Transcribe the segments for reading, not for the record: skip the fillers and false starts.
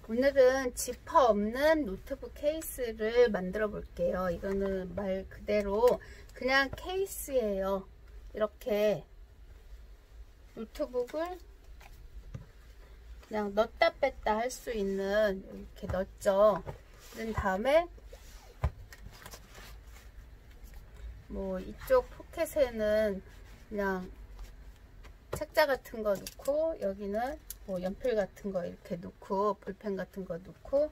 오늘은 지퍼 없는 노트북 케이스를 만들어 볼게요. 이거는 말 그대로 그냥 케이스예요. 이렇게 노트북을 그냥 넣었다 뺐다 할 수 있는, 이렇게 넣었죠. 그런 다음에 뭐 이쪽 포켓에는 그냥 책자 같은 거 넣고, 여기는 뭐 연필 같은 거 이렇게 넣고, 볼펜 같은 거 넣고,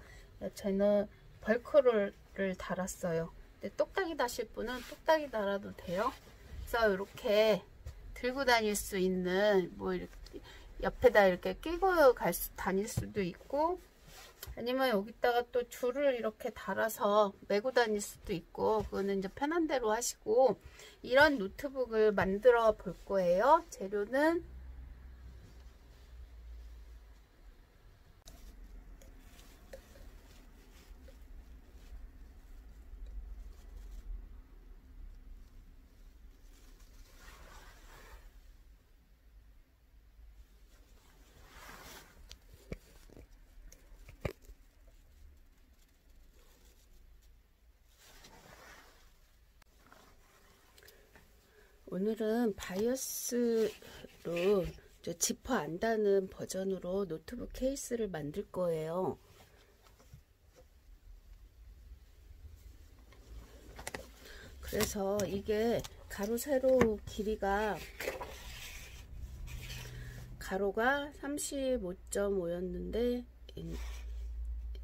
저는 벌크를 달았어요. 근데 똑딱이 다실 분은 똑딱이 달아도 돼요. 그래서 이렇게 들고 다닐 수 있는, 뭐 이렇게 옆에다 이렇게 끼고 다닐 수도 있고, 아니면 여기다가 또 줄을 이렇게 달아서 메고 다닐 수도 있고, 그거는 이제 편한 대로 하시고, 이런 노트북을 만들어 볼 거예요. 재료는 오늘은 바이오스로 지퍼 안 다는 버전으로 노트북 케이스를 만들 거예요. 그래서 이게 가로 세로 길이가, 가로가 35.5였는데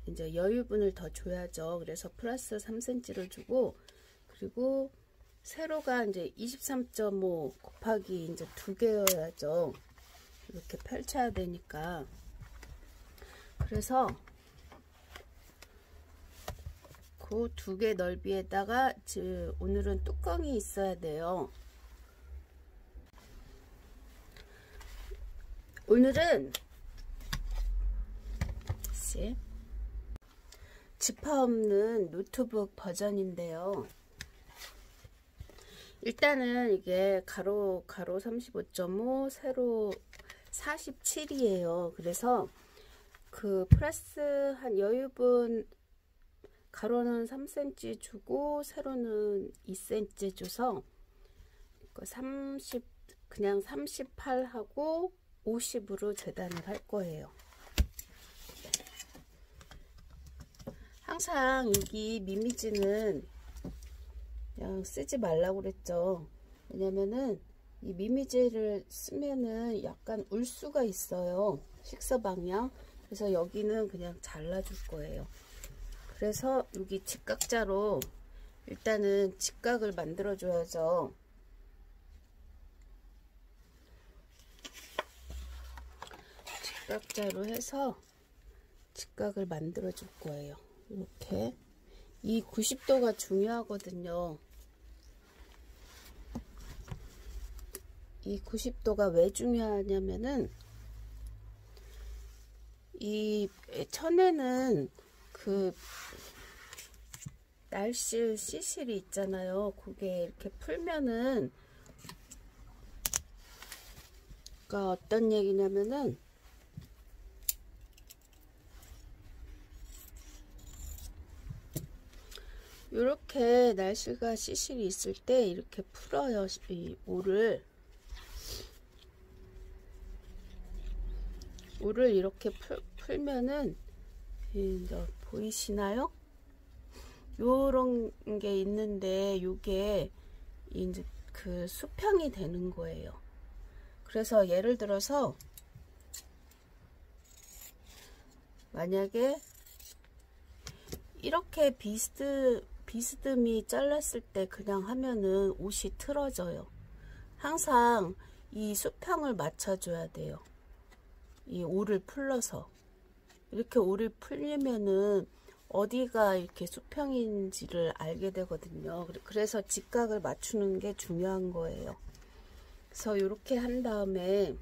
이제 여유분을 더 줘야죠. 그래서 플러스 3cm를 주고, 그리고 세로가 이제 23.5 곱하기 이제 2개여야죠. 이렇게 펼쳐야 되니까. 그래서 그 2개 넓이에다가 오늘은 뚜껑이 있어야 돼요. 오늘은 지퍼 없는 노트북 버전인데요. 일단은 이게 가로 35.5, 세로 47이에요. 그래서 그 플러스 한 여유분, 가로는 3cm 주고 세로는 2cm 줘서 그냥 38하고 50으로 재단을 할 거예요. 항상 여기 미미지는 그냥 쓰지 말라고 그랬죠. 왜냐면은 이 미미지를 쓰면은 약간 울 수가 있어요. 식서 방향. 그래서 여기는 그냥 잘라줄 거예요. 그래서 여기 직각자로 일단은 직각을 만들어 줘야죠. 직각자로 해서 직각을 만들어 줄 거예요. 이렇게. 이 90도가 중요하거든요. 이 90도가 왜 중요하냐면은, 이 천에는 그 날실 시실이 있잖아요. 그게 이렇게 풀면은, 그러니까 어떤 얘기냐면은, 이렇게 날실과 시실이 있을 때 이렇게 풀어요. 이 오를 이렇게 풀면은, 이제 보이시나요? 요런 게 있는데 요게 이제 그 수평이 되는 거예요. 그래서 예를 들어서 만약에 이렇게 비스듬히 잘랐을 때 그냥 하면은 옷이 틀어져요. 항상 이 수평을 맞춰줘야 돼요. 이 올을 풀러서 이렇게 올을 풀리면은 어디가 이렇게 수평인지를 알게 되거든요. 그래서 직각을 맞추는 게 중요한 거예요. 그래서 이렇게 한 다음에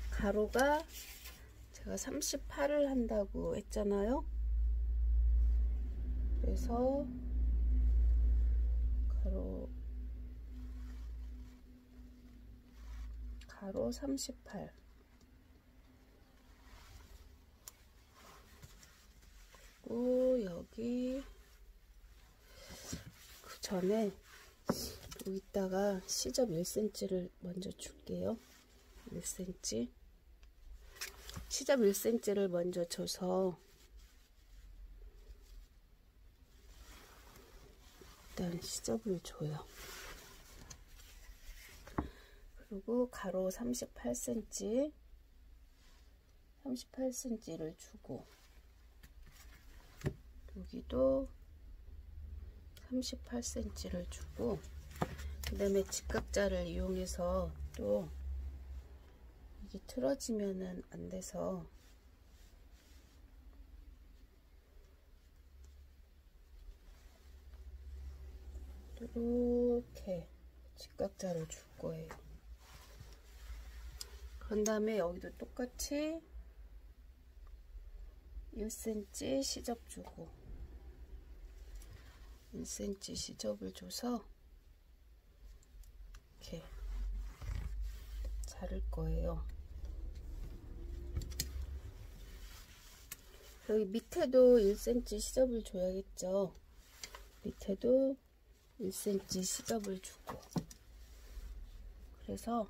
가로가 제가 38을 한다고 했잖아요. 그래서 가로 38, 그리고 여기 그 전에 여기다가 시접 1cm를 먼저 줄게요. 1cm 시접 1cm를 먼저 줘서 일단 시접을 줘요. 그리고 가로 38cm를 주고 여기도 38cm를 주고 그 다음에 직각자를 이용해서 또 이게 틀어지면은 안 돼서 이렇게 직각자를 줄 거예요. 그런 다음에 여기도 똑같이 1cm 시접 주고 1cm 시접을 줘서 이렇게 자를 거예요. 여기 밑에도 1cm 시접을 줘야겠죠. 밑에도 1cm 시접을 주고 그래서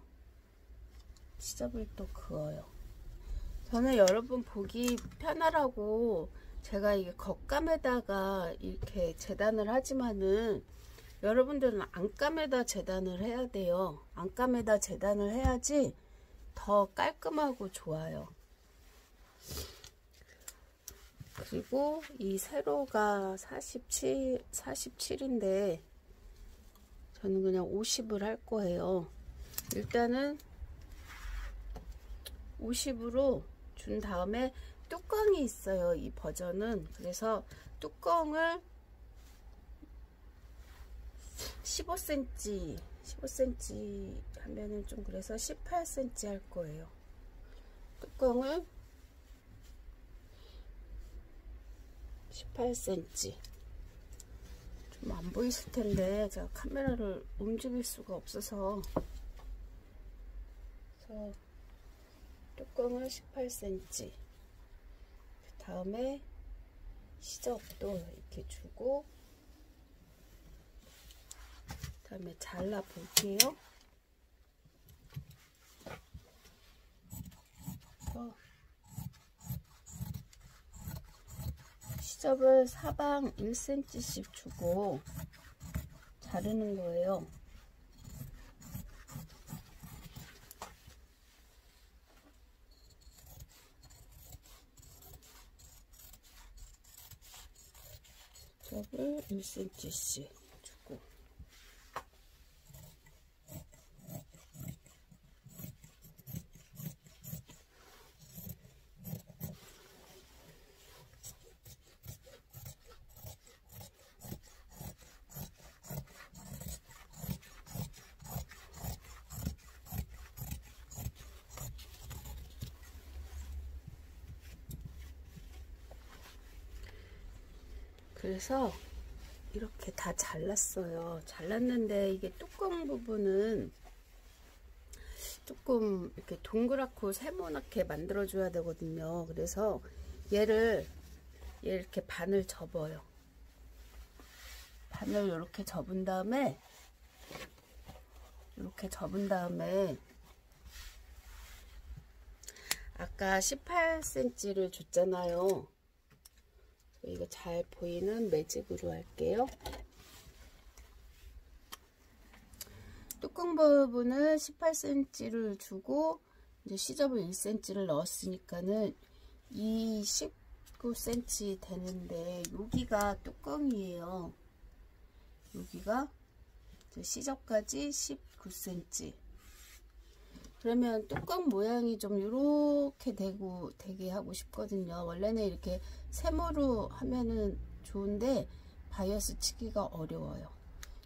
시접을 또 그어요. 저는 여러분 보기 편하라고 제가 이게 겉감에다가 이렇게 재단을 하지만은 여러분들은 안감에다 재단을 해야 돼요. 안감에다 재단을 해야지 더 깔끔하고 좋아요. 그리고 이 세로가 47인데 저는 그냥 50을 할 거예요. 일단은 50으로 준 다음에 뚜껑이 있어요. 이 버전은. 그래서 뚜껑을 15cm 하면은 좀 그래서 18cm 할 거예요. 뚜껑을 18cm. 좀 안 보이실 텐데 제가 카메라를 움직일 수가 없어서 그래서 뚜껑을 18cm 그 다음에 시접도 이렇게 주고 그 다음에 잘라 볼게요. 시접을 사방 1cm씩 주고 자르는 거예요. 시접을 1cm씩 주고 그래서 이렇게 다 잘랐어요. 잘랐는데 이게 뚜껑 부분은 조금 이렇게 동그랗고 세모나게 만들어 줘야 되거든요. 그래서 얘를 이렇게 반을 접어요. 반을 이렇게 접은 다음에 아까 18cm를 줬잖아요. 이거 잘 보이는 매직으로 할게요. 뚜껑 부분은 18cm를 주고 이제 시접을 1cm를 넣었으니까는 이 19cm 되는데 여기가 뚜껑이에요. 여기가 시접까지 19cm. 그러면 뚜껑 모양이 좀 이렇게 되게 하고 싶거든요. 원래는 이렇게 세모로 하면은 좋은데 바이어스 치기가 어려워요.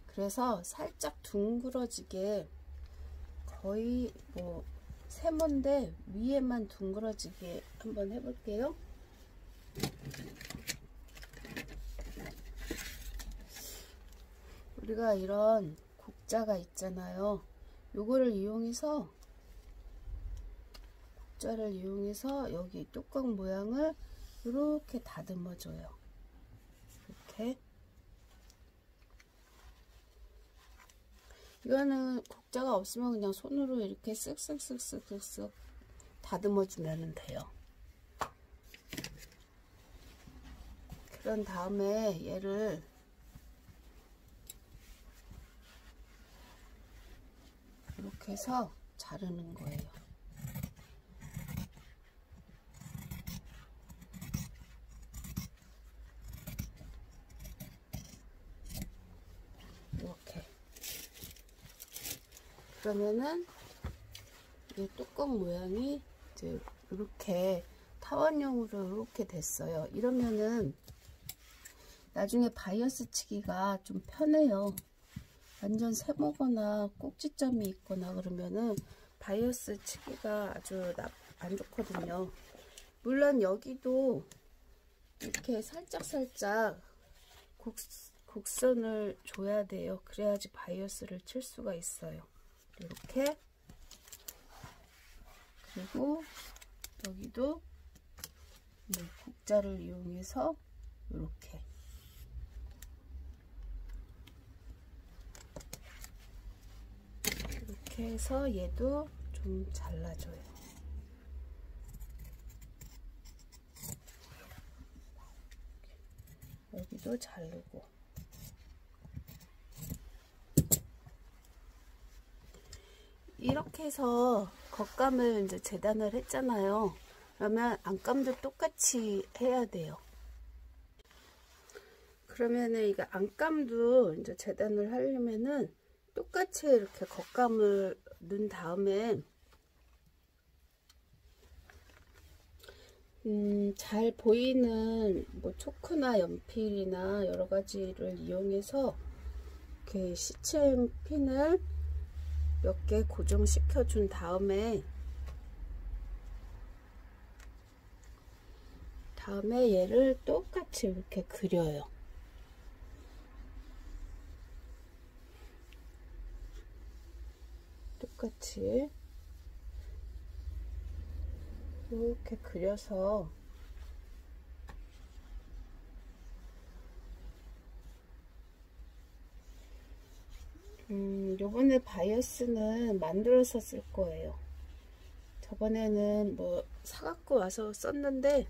그래서 살짝 둥그러지게 거의 뭐 세모인데 위에만 둥그러지게 한번 해볼게요. 우리가 이런 곡자가 있잖아요. 요거를 이용해서 여기 뚜껑 모양을 이렇게 다듬어 줘요. 이렇게. 이거는 국자가 없으면 그냥 손으로 이렇게 쓱쓱쓱쓱쓱쓱 다듬어 주면 돼요. 그런 다음에 얘를 이렇게 해서 자르는 거예요. 이렇게. 그러면은 이 뚜껑 모양이 이제 이렇게 타원형으로 이렇게 됐어요. 이러면은 나중에 바이어스 치기가 좀 편해요. 완전 세모거나 꼭지점이 있거나 그러면은 바이어스 치기가 아주 안 좋거든요. 물론 여기도 이렇게 살짝살짝 곡선을 줘야 돼요. 그래야지 바이어스를 칠 수가 있어요. 이렇게. 그리고 여기도 국자를 이용해서 이렇게 해서 얘도 좀 잘라줘요. 여기도 자르고. 이렇게 해서 겉감을 이제 재단을 했잖아요. 그러면 안감도 똑같이 해야 돼요. 그러면은 이거 안감도 이제 재단을 하려면은 똑같이 이렇게 겉감을 넣은 다음에 잘 보이는 뭐 초크나 연필이나 여러 가지를 이용해서 이렇게 시침 핀을 몇 개 고정시켜 준 다음에 얘를 똑같이 이렇게 그려요. 똑같이 이렇게 그려서 요번에 바이어스는 만들어서 쓸 거예요. 저번에는 뭐 사갖고 와서 썼는데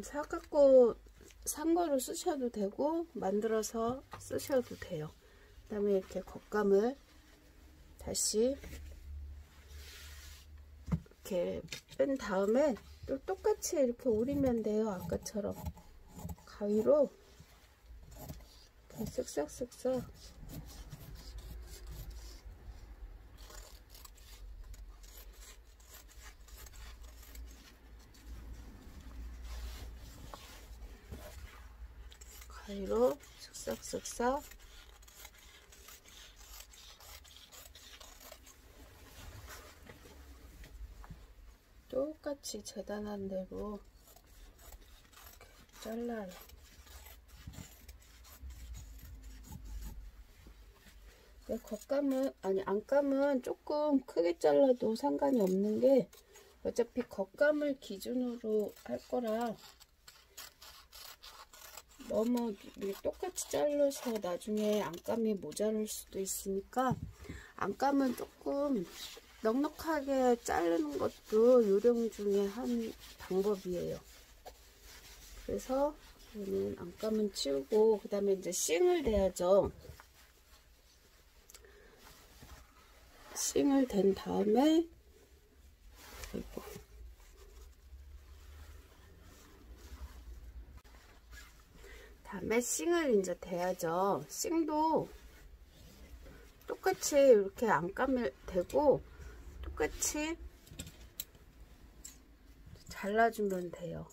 사갖고 산 거로 쓰셔도 되고 만들어서 쓰셔도 돼요. 그 다음에 이렇게 겉감을 다시 이렇게 뺀 다음에 또 똑같이 이렇게 오리면 돼요. 아까처럼 가위로 이렇게 쓱싹쓱싹 가위로 쓱싹쓱싹 똑같이 재단한 대로 이렇게 잘라요. 겉감은 아니 안감은 조금 크게 잘라도 상관이 없는 게 어차피 겉감을 기준으로 할 거라 너무 똑같이 자르셔 나중에 안감이 모자랄 수도 있으니까 안감은 조금 넉넉하게 자르는 것도 요령 중에 한 방법이에요. 그래서 저는 안감은 치우고 그 다음에 이제 싱을 대야죠. 싱을 댄 다음에 아이고. 다음에 싱을 이제 대야죠. 싱도 똑같이 이렇게 안감을 대고 똑같이 잘라주면 돼요.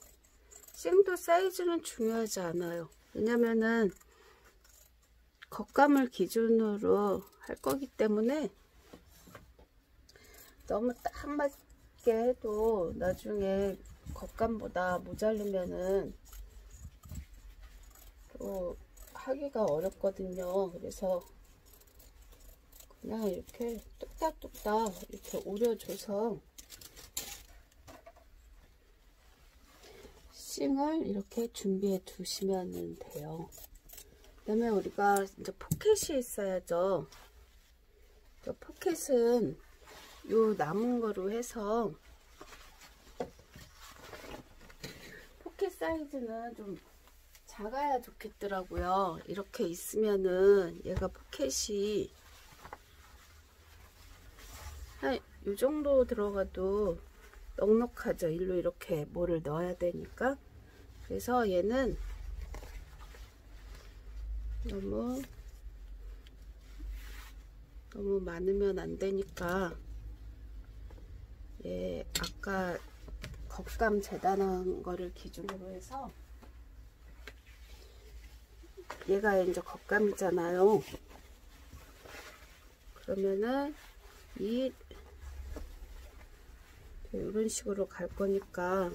싱도 사이즈는 중요하지 않아요. 왜냐면은 겉감을 기준으로 할 거기 때문에 너무 딱 맞게 해도 나중에 겉감보다 모자르면은 또 하기가 어렵거든요. 그래서 그냥 이렇게 뚝딱뚝딱 이렇게 오려줘서 싱을 이렇게 준비해 두시면 돼요. 그 다음에 우리가 이제 포켓이 있어야죠. 저 포켓은 요 남은 거로 해서, 포켓 사이즈는 좀 작아야 좋겠더라고요. 이렇게 있으면은 얘가 포켓이 한 요 정도 들어가도 넉넉하죠. 일로 이렇게 뭐를 넣어야 되니까. 그래서 얘는 너무 많으면 안 되니까, 얘 아까 겉감 재단한 거를 기준으로 해서, 얘가 이제 겉감이잖아요. 그러면은 이런 식으로 갈 거니까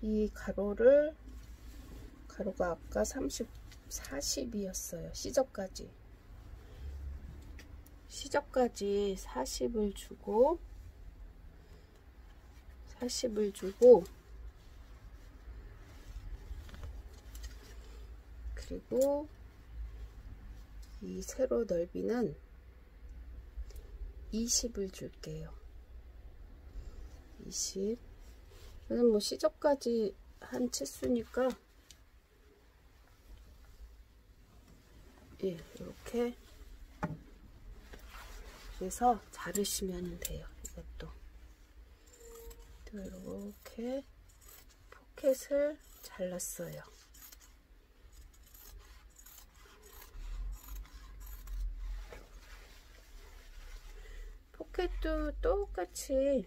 이 가로가 아까 40이었어요. 시접까지 40을 주고 그리고 이 세로 넓이는 20을 줄게요. 20. 저는 뭐 시접까지 한 치수니까, 예, 이렇게 그래서 자르시면 돼요. 이것도 또 이렇게 포켓을 잘랐어요. 포켓도 똑같이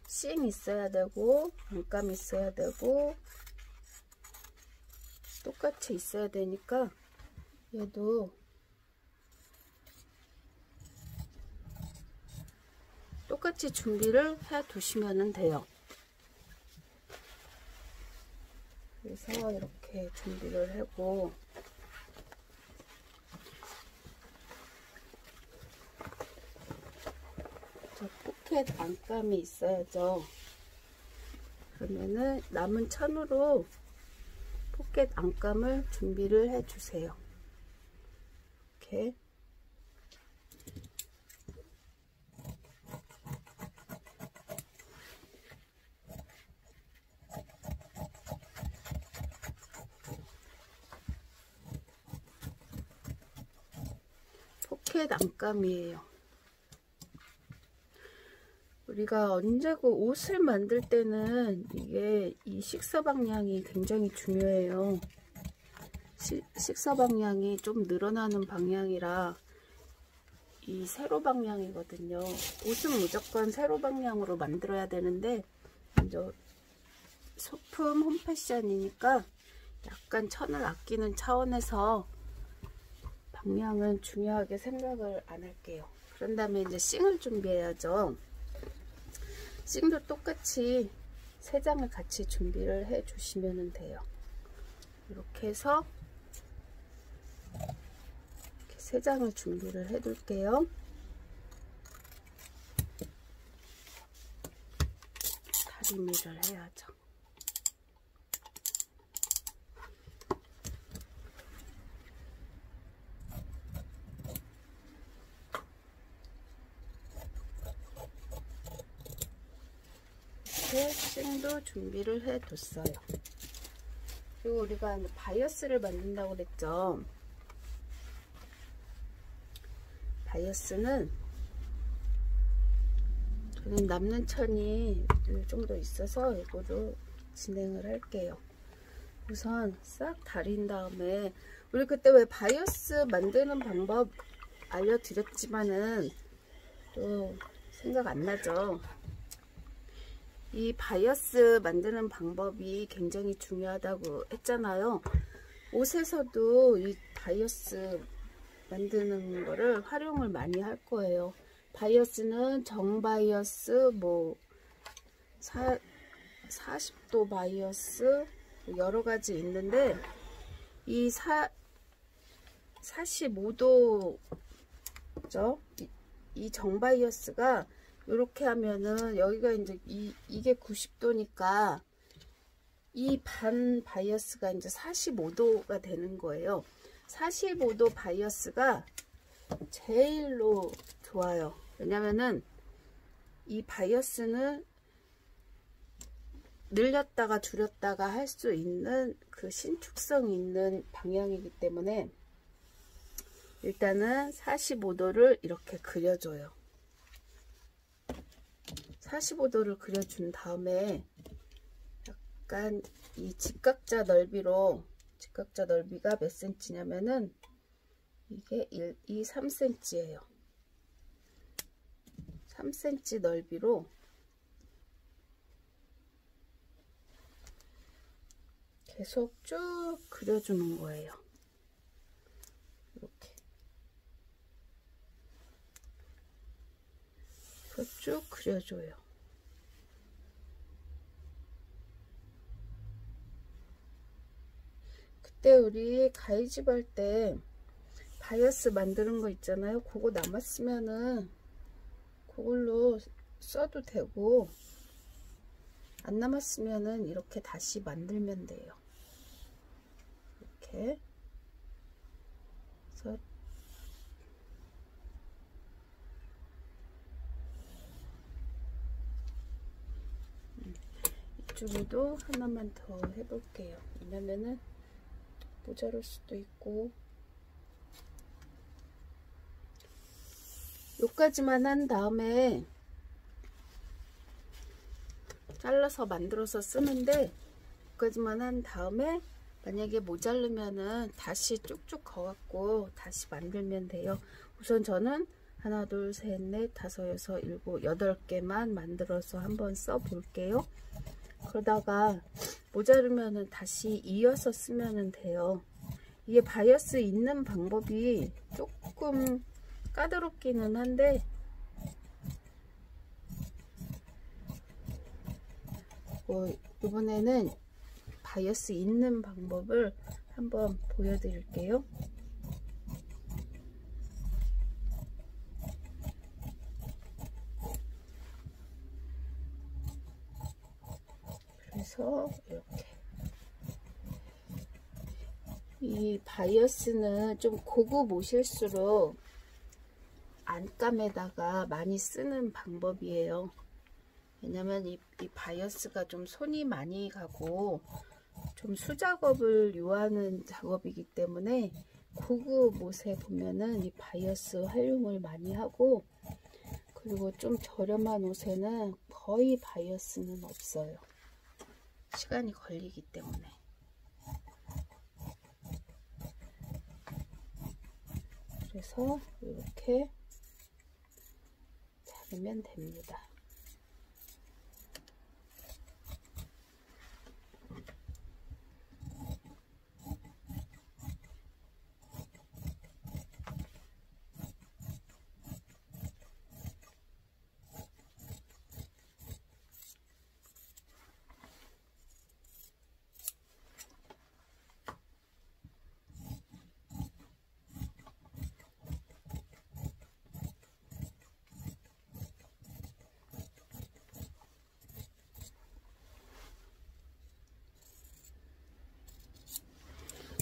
싱 있어야 되고 안감 있어야 되고 똑같이 있어야 되니까, 얘도 똑같이 준비를 해 두시면 돼요. 그래서 이렇게 준비를 하고, 저 포켓 안감이 있어야죠. 그러면은 남은 천으로 포켓 안감을 준비를 해 주세요. 이렇게 포켓 안감이에요. 우리가 언제고 옷을 만들 때는 이게 이 식사 방향이 굉장히 중요해요. 식사 방향이 좀 늘어나는 방향이라 이 세로 방향이거든요. 옷은 무조건 세로 방향으로 만들어야 되는데, 이제 소품 홈패션이니까 약간 천을 아끼는 차원에서 방향은 중요하게 생각을 안 할게요. 그런 다음에 이제 싱을 준비해야죠. 싱도 똑같이 3장을 같이 준비를 해 주시면 돼요. 이렇게 해서 이렇게 3장을 준비를 해 둘게요. 다리미를 해야죠. 이렇게 싱도 준비를 해 뒀어요. 그리고 우리가 바이어스를 만든다고 그랬죠. 바이어스는 저는 남는 천이 이 정도 있어서 이거로 진행을 할게요. 우선 싹 다린 다음에, 우리 그때 왜 바이어스 만드는 방법 알려드렸지만은 또 생각 안 나죠. 이 바이어스 만드는 방법이 굉장히 중요하다고 했잖아요. 옷에서도 이 바이어스 만드는 거를 활용을 많이 할 거예요. 바이어스는 정바이어스, 뭐 40도 바이어스 여러 가지 있는데, 이 45도 그죠? 이 정바이어스가 이렇게 하면은 여기가 이제 이게 90도니까 이 반 바이어스가 이제 45도가 되는 거예요. 45도 바이어스가 제일로 좋아요. 왜냐면은 이 바이어스는 늘렸다가 줄였다가 할 수 있는 그 신축성 있는 방향이기 때문에 일단은 45도를 이렇게 그려줘요. 45도를 그려준 다음에 약간 이 직각자 넓이로, 직각자 넓이가 몇 센치냐면은 이게 3cm예요. 3cm 넓이로 계속 쭉 그려주는 거예요. 이렇게 쭉 그려줘요. 그때 우리 가위집 할 때 바이어스 만드는 거 있잖아요. 그거 남았으면은 그걸로 써도 되고, 안 남았으면은 이렇게 다시 만들면 돼요. 이렇게. 그래서 이쪽에도 하나만 더 해볼게요. 왜냐면은 모자랄 수도 있고. 요까지만 한 다음에 잘라서 만들어서 쓰는데, 요까지만 한 다음에 만약에 모자르면은 다시 쭉쭉 거갖고 다시 만들면 돼요. 우선 저는 하나, 둘, 셋, 넷, 다섯, 여섯, 일곱, 8개만 만들어서 한번 써 볼게요. 그러다가 모자르면은 다시 이어서 쓰면 돼요. 이게 바이어스 있는 방법이 조금 까다롭기는 한데, 이번에는 바이어스 있는 방법을 한번 보여드릴게요. 그래서 이렇게 이 바이어스는 좀 고급 옷일수록 안감에다가 많이 쓰는 방법이에요. 왜냐면 이 바이어스가 좀 손이 많이 가고 좀 수작업을 요하는 작업이기 때문에 고급 옷에 보면은 이 바이어스 활용을 많이 하고, 그리고 좀 저렴한 옷에는 거의 바이어스는 없어요. 시간이 걸리기 때문에. 그래서 이렇게 자르면 됩니다.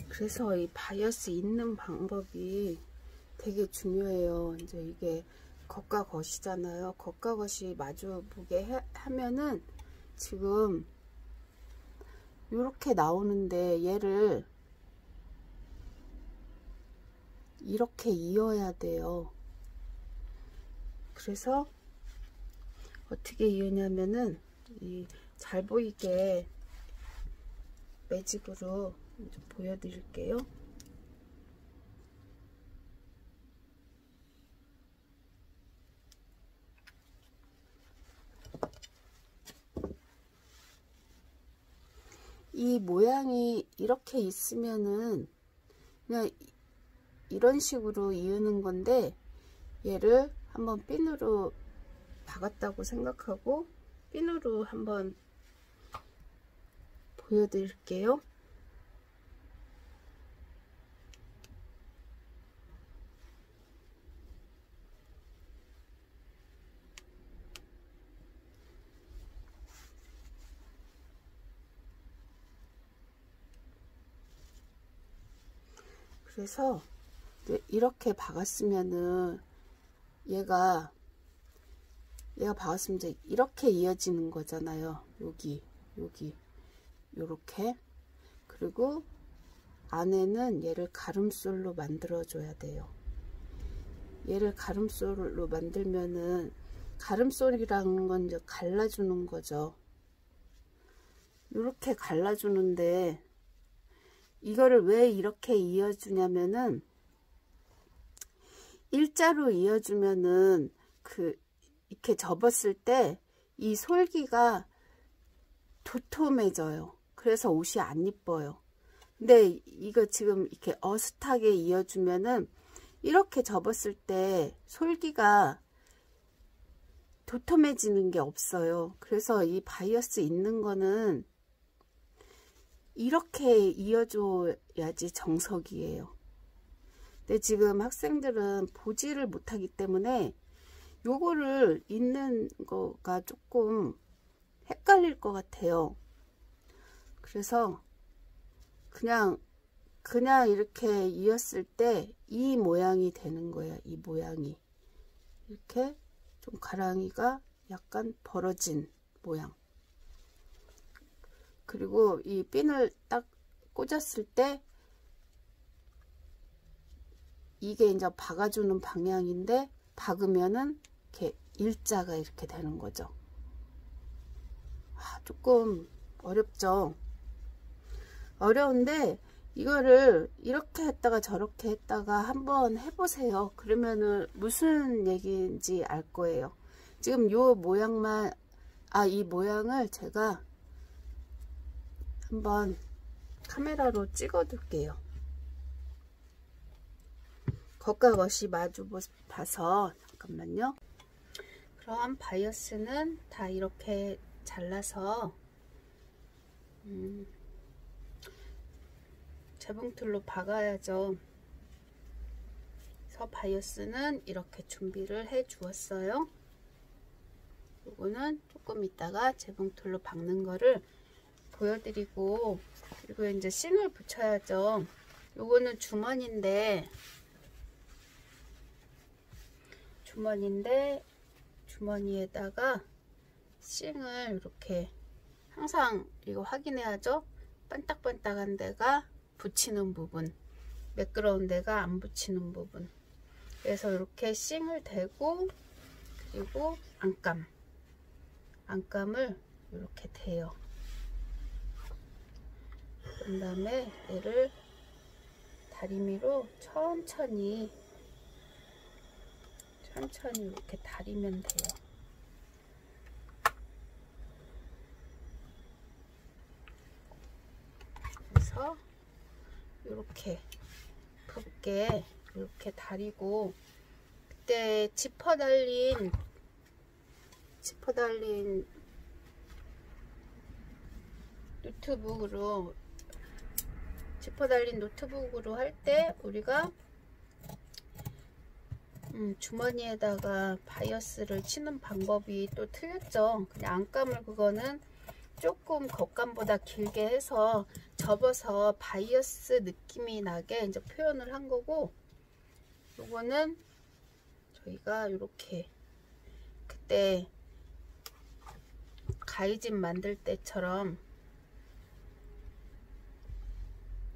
그래서 이 바이어스 있는 방법이 되게 중요해요. 이제 이게 겉과 겉이잖아요. 겉과 겉이 마주 보게 하면은 지금 이렇게 나오는데 얘를 이렇게 이어야 돼요. 그래서 어떻게 이으냐면은 이 잘 보이게 매직으로 보여드릴게요. 이 모양이 이렇게 있으면은 그냥 이런 식으로 이으는 건데, 얘를 한번 핀으로 박았다고 생각하고 핀으로 한번 보여드릴게요. 그래서 이렇게 박았으면은 얘가 박았으면 이제 이렇게 이어지는 거잖아요. 여기 요렇게. 그리고 안에는 얘를 가름솔로 만들어 줘야 돼요. 얘를 가름솔로 만들면은, 가름솔이라는 건 이제 갈라주는 거죠. 이렇게 갈라주는데, 이거를 왜 이렇게 이어주냐면은, 일자로 이어주면은 이렇게 접었을 때 이 솔기가 도톰해져요. 그래서 옷이 안 이뻐요. 근데 이거 지금 이렇게 어슷하게 이어주면은 이렇게 접었을 때 솔기가 도톰해지는 게 없어요. 그래서 이 바이어스 있는 거는 이렇게 이어줘야지 정석이에요. 근데 지금 학생들은 보지를 못하기 때문에 요거를 읽는 거가 조금 헷갈릴 것 같아요. 그래서 그냥 이렇게 이었을 때 이 모양이 되는 거예요. 이 모양이 이렇게 좀 가랑이가 약간 벌어진 모양. 그리고 이 핀을 딱 꽂았을 때 이게 이제 박아주는 방향인데, 박으면은 이렇게 일자가 이렇게 되는 거죠. 조금 어렵죠. 어려운데 이거를 이렇게 했다가 저렇게 했다가 한번 해보세요. 그러면은 무슨 얘기인지 알 거예요. 지금 요 모양만, 이 모양을 제가 한번 카메라로 찍어 둘게요. 겉과 겉이 마주 봐서. 잠깐만요. 그럼 바이어스는 다 이렇게 잘라서 재봉틀로 박아야죠. 그래서 바이어스는 이렇게 준비를 해 주었어요. 요거는 조금 있다가 재봉틀로 박는 거를 보여드리고, 그리고 이제 싱을 붙여야죠. 요거는 주머니인데 주머니에다가 싱을 이렇게, 항상 이거 확인해야죠. 반딱반딱한 데가 붙이는 부분, 매끄러운 데가 안 붙이는 부분. 그래서 이렇게 싱을 대고, 그리고 안감을 이렇게 대요. 그 다음에 얘를 다리미로 천천히 이렇게 다리면 돼요. 그래서 이렇게 붓게 이렇게 다리고, 그때 지퍼 달린 노트북으로 할 때 우리가 주머니에다가 바이어스를 치는 방법이 또 틀렸죠. 그냥 안감을, 그거는 조금 겉감보다 길게 해서 접어서 바이어스 느낌이 나게 이제 표현을 한 거고, 요거는 저희가 이렇게 그때 가위집 만들 때처럼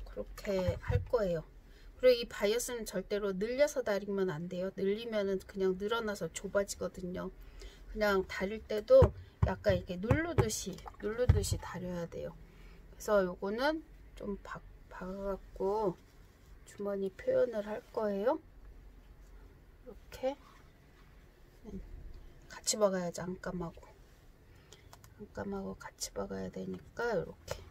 그렇게 할 거예요. 그리고 이 바이어스는 절대로 늘려서 다리면 안 돼요. 늘리면은 그냥 늘어나서 좁아지거든요. 그냥 다릴 때도 약간 이렇게 누르듯이 다려야 돼요. 그래서 요거는 좀 박아갖고 주머니 표현을 할 거예요. 이렇게 같이 박아야지. 안감하고 같이 박아야 되니까 이렇게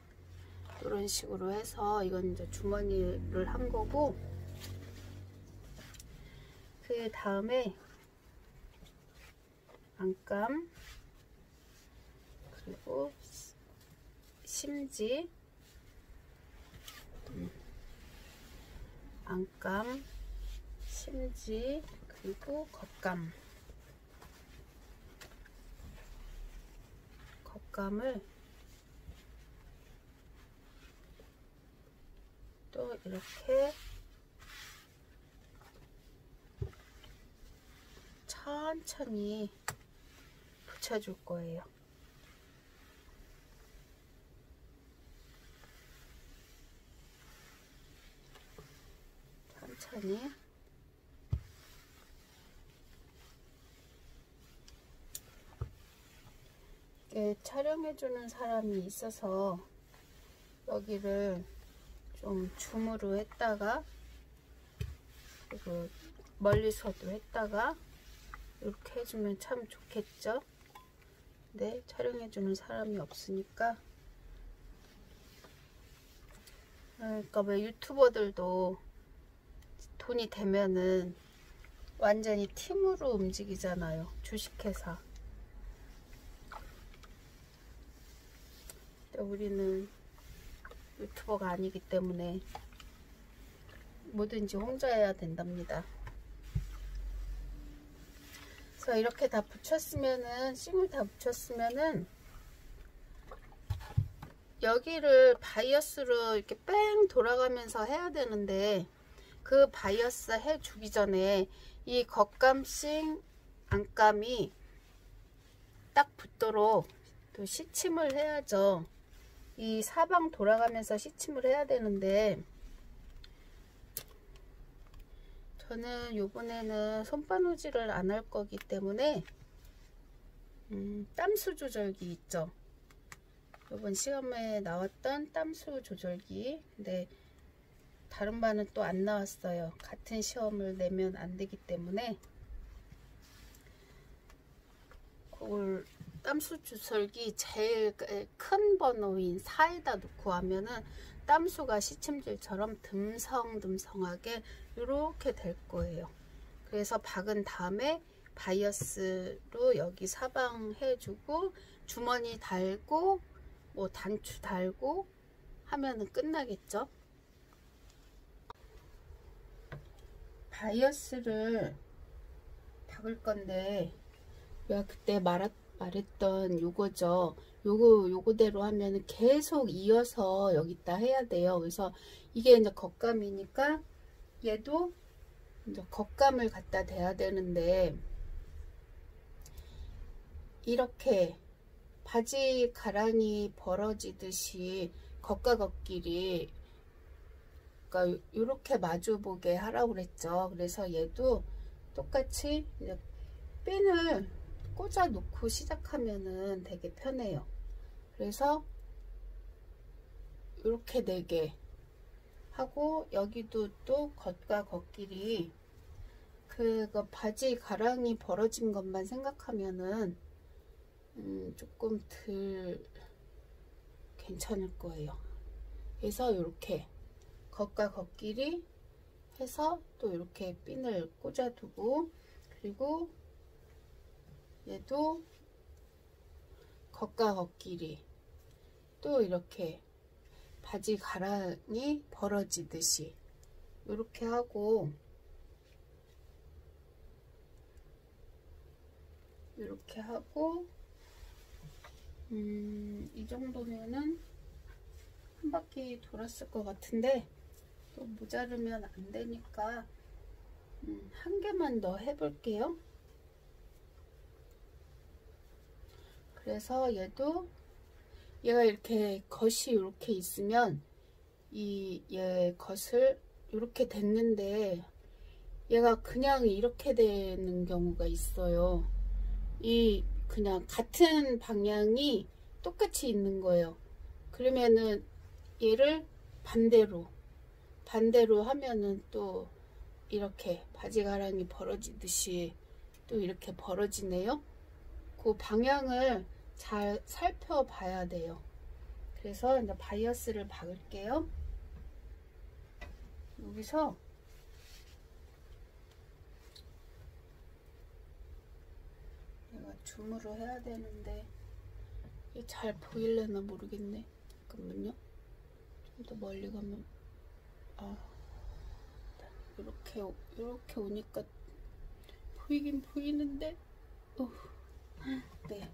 이런 식으로 해서, 이건 이제 주머니를 한 거고, 그 다음에 안감, 그리고 심지, 안감, 심지, 그리고 겉감을 또 이렇게 천천히 붙여줄 거예요. 천천히. 촬영해주는 사람이 있어서 여기를 좀 줌으로 했다가 그리고 멀리서도 했다가 이렇게 해주면 참 좋겠죠. 근데 촬영해주는 사람이 없으니까. 그러니까 왜 유튜버들도 돈이 되면은 완전히 팀으로 움직이잖아요. 주식회사. 우리는 유튜버가 아니기 때문에 뭐든지 혼자 해야 된답니다. 그래서 이렇게 다 붙였으면은, 싱을 다 붙였으면은 여기를 바이어스로 이렇게 뺑 돌아가면서 해야 되는데, 그 바이어스 해주기 전에 이 겉감싱 안감이 딱 붙도록 또 시침을 해야죠. 이 사방 돌아가면서 시침을 해야 되는데, 저는 요번에는 손바느질을 안 할 거기 때문에 땀수 조절기 있죠. 요번 시험에 나왔던 땀수 조절기. 근데 다른 반은 또 안 나왔어요. 같은 시험을 내면 안 되기 때문에 그걸 땀수 조절기 제일 큰 번호인 4에다 놓고 하면은 땀수가 시침질처럼 듬성듬성하게 이렇게 될 거예요. 그래서 박은 다음에 바이어스로 여기 사방 해주고 주머니 달고 뭐 단추 달고 하면은 끝나겠죠. 바이어스를 박을 건데 내가 그때 말했던 요거죠. 요거대로 하면은 계속 이어서 여기다 해야 돼요. 그래서 이게 이제 겉감이니까 얘도 이제 겉감을 갖다 대야 되는데, 이렇게 바지 가랑이 벌어지듯이 겉과 겉끼리 그러니까 이렇게 마주보게 하라고 그랬죠. 그래서 얘도 똑같이 이제 핀을 꽂아 놓고 시작하면은 되게 편해요. 그래서 이렇게 4개 하고, 여기도 또 겉과 겉끼리 그거 바지 가랑이 벌어진 것만 생각하면은 조금 덜 괜찮을 거예요. 그래서 이렇게 겉과 겉끼리 해서 또 이렇게 핀을 꽂아 두고, 그리고 얘도 겉과 겉끼리 또 이렇게 바지 가랑이 벌어지듯이 이렇게 하고, 이렇게 하고 이 정도면은 한 바퀴 돌았을 것 같은데, 또 모자르면 안 되니까 한 개만 더 해볼게요. 그래서 얘가 이렇게 겉이 이렇게 있으면 얘 겉을 이렇게 댔는데 얘가 그냥 이렇게 되는 경우가 있어요. 그냥 같은 방향이 똑같이 있는 거예요. 그러면은 얘를 반대로 하면은 또 이렇게 바지 가랑이 벌어지듯이 또 이렇게 벌어지네요. 그 방향을 잘 살펴봐야 돼요. 그래서 이제 바이어스를 박을게요. 여기서 내가 줌으로 해야 되는데 이게 잘 보일려나 모르겠네. 잠깐만요. 좀 더 멀리 가면 이렇게 오니까 보이긴 보이는데 네,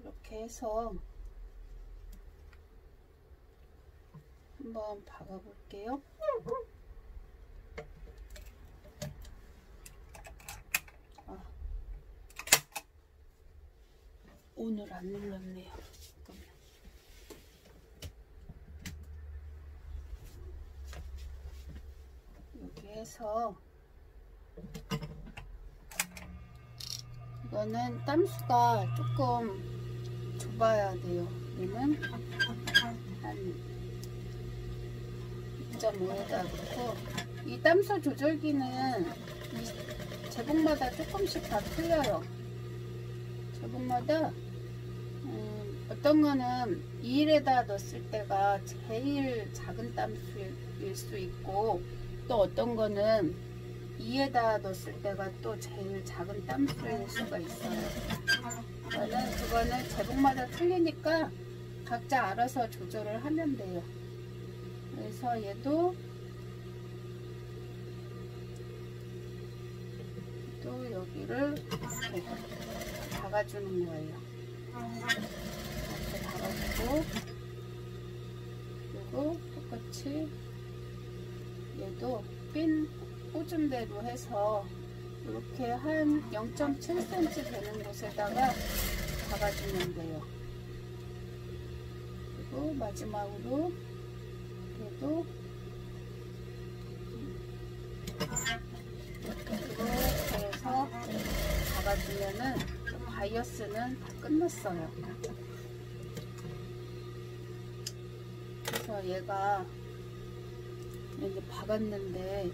이렇게 해서 한번 박아 볼게요. 오늘 안 눌렀네요. 여기 해서 이거는 땀수가 조금 좁아야 돼요. 얘는 한 2.5에다 놓고, 이 땀수 조절기는 이 제목마다 조금씩 다 틀려요. 제목마다 어떤 거는 2일에다 넣었을 때가 제일 작은 땀수일 수 있고, 또 어떤 거는 2에다 넣었을 때가 또 제일 작은 땀수일 수가 있어요. 그거는 제목마다 틀리니까 각자 알아서 조절을 하면 돼요. 그래서 얘도 또 여기를 이렇게 박아주는 거예요. 이렇게 박아주고, 그리고 똑같이 얘도 핀 꽂은 대로 해서 이렇게 한 0.7cm 되는 곳에다가 박아주면 돼요. 그리고 마지막으로 얘도 이렇게 해서 박아주면은 바이어스는 다 끝났어요. 그래서 얘가 이제 박았는데,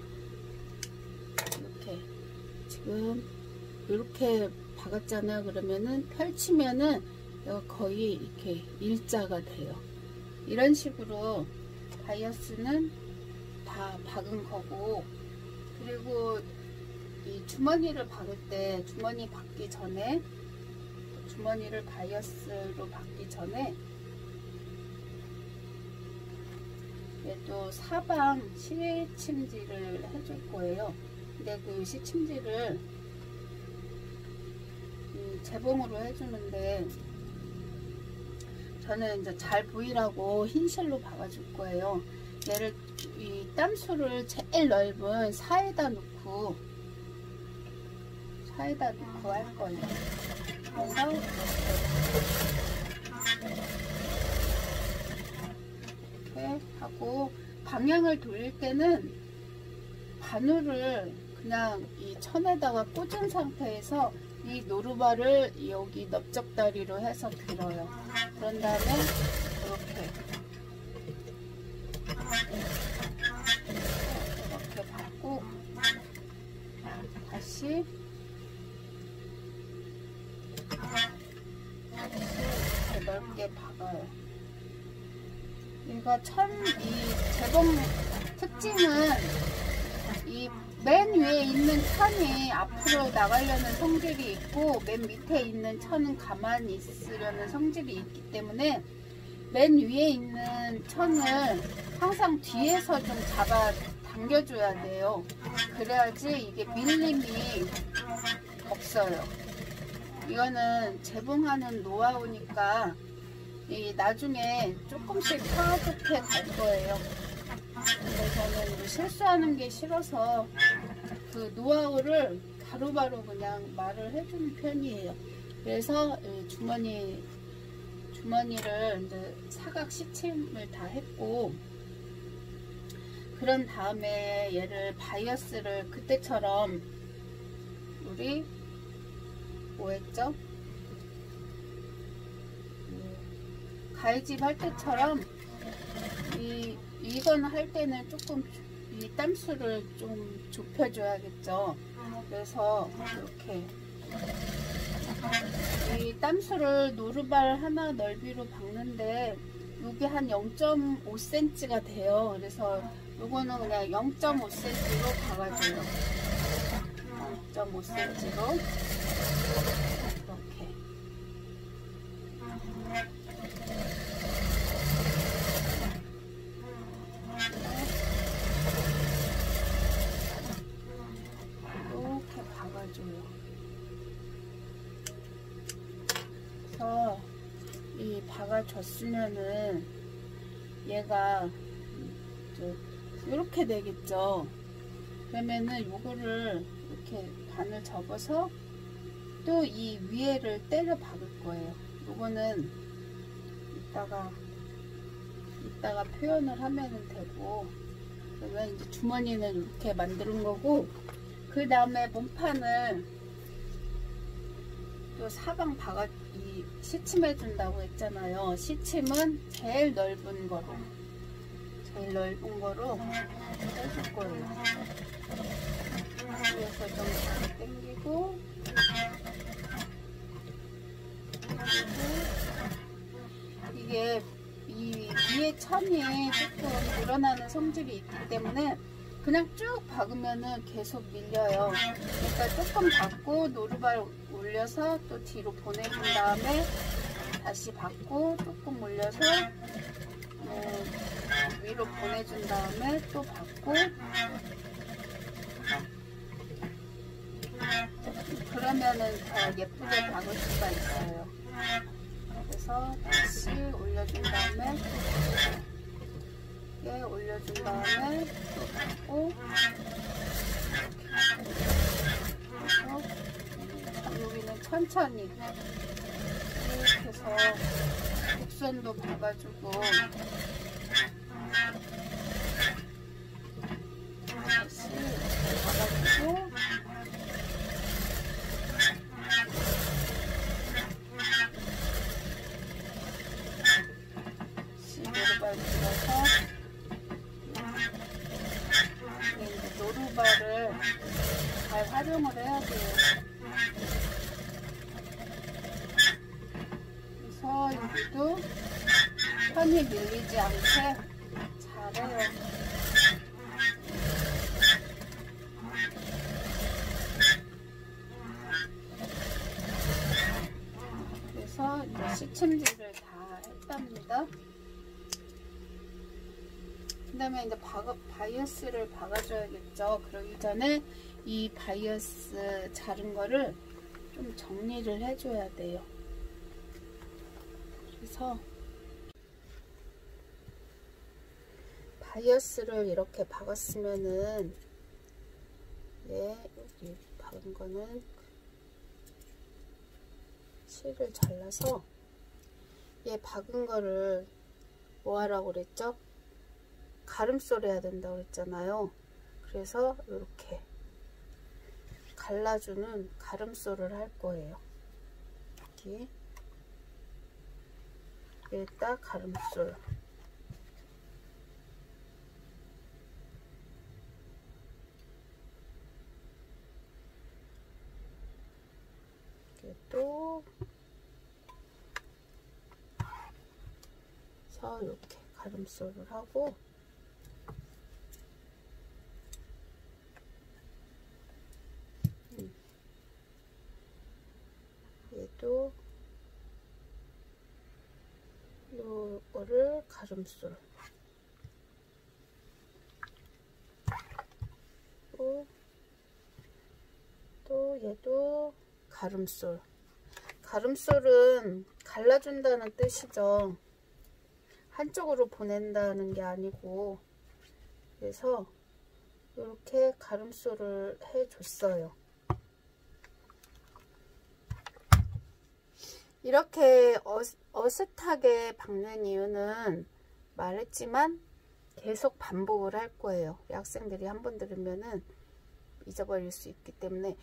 이렇게 지금 이렇게 박았잖아요. 그러면은 펼치면은 여기 거의 이렇게 일자가 돼요. 이런 식으로 바이어스는 다 박은 거고, 그리고 이 주머니를 박을 때, 주머니 박기 전에, 주머니를 바이어스로 박기 전에 얘도 사방 시침질을 해줄 거예요. 근데 그 시침질을 재봉으로 해주는데, 저는 이제 잘 보이라고 흰실로 박아줄 거예요. 얘를, 이 땀수를 제일 넓은 사에다 놓고 할 거예요. 그래서 이렇게 하고, 방향을 돌릴 때는 바늘을 그냥 이 천에다가 꽂은 상태에서 이 노루발을 여기 넓적다리로 해서 들어요. 그런 다음에 이렇게 받고, 다시 이렇게 넓게 박아요. 얘가 이 재봉 특징은 이 맨 위에 있는 천이 앞으로 나가려는 성질이 있고, 맨 밑에 있는 천은 가만히 있으려는 성질이 있기 때문에 맨 위에 있는 천을 항상 뒤에서 좀 잡아 당겨줘야 돼요. 그래야지 이게 밀림이 없어요. 이거는 재봉하는 노하우니까 나중에 조금씩 파악해 갈 거예요. 근데 저는 실수하는 게 싫어서 그 노하우를 바로바로 그냥 말을 해주는 편이에요. 그래서 주머니를 이제 사각 시침을 다 했고, 그런 다음에 얘를 바이어스를 그때처럼 우리 뭐 했죠? 가위집 할 때처럼 이건 할 때는 조금 이 땀수를 좀 좁혀줘야겠죠. 그래서 이렇게 이 땀수를 노루발 하나 넓이로 박는데, 이게 한 0.5cm가 돼요. 그래서 요거는 그냥 0.5cm로 박아줘요. 0.5cm로 이렇게. 이렇게 박아줘요. 그래서 이 박아줬으면은 얘가 이렇게 되겠죠. 그러면은 요거를 이렇게 반을 접어서 또 이 위에를 때려 박을 거예요. 요거는 이따가 표현을 하면 되고, 그러면 이제 주머니는 이렇게 만드는 거고, 그 다음에 몸판을 또 사방 시침해 준다고 했잖아요. 시침은 제일 넓은 거로 해줄 거예요. 그래서 좀 당기고, 이게 이 위에 천이 조금 늘어나는 성질이 있기 때문에 그냥 쭉 박으면은 계속 밀려요. 그러니까 조금 박고 노루발 올려서 또 뒤로 보내준 다음에 다시 박고 조금 올려서 위로 보내준 다음에 또 박고, 그러면은 더 예쁘게 박을 수가 있어요. 그래서 다시 올려준 다음에 올려준 다음에 또 박고, 여기는 천천히 이렇게 해서 곡선도 박아주고, 다시 박아주고, 노루발 불어서, 이제 노루발을 잘 활용을 해야 돼요. 그래서 여기도 편히 밀리지 않게 잘해요. 그래서 이제 시침질을 다 했답니다. 그 다음에 이제 바이어스를 박아줘야겠죠. 그러기 전에 이 바이어스 자른 거를 좀 정리를 해줘야 돼요. 그래서 바이어스를 이렇게 박았으면은, 여기 박은 거는 실을 잘라서, 박은 거를 뭐 하라고 그랬죠? 가름소리 해야 된다고 그랬잖아요. 그래서 이렇게 갈라주는 가름소를 할 거예요. 여기다 가름솔. 또 이렇게 가름솔을 하고, 얘도 요거를 가름솔, 또 얘도 가름솔. 가름솔은 갈라준다는 뜻이죠. 한쪽으로 보낸다는 게 아니고, 그래서 이렇게 가름솔을 해줬어요. 이렇게 어슷하게 박는 이유는 말했지만 계속 반복을 할 거예요. 학생들이 한번 들으면은 잊어버릴 수 있기 때문에.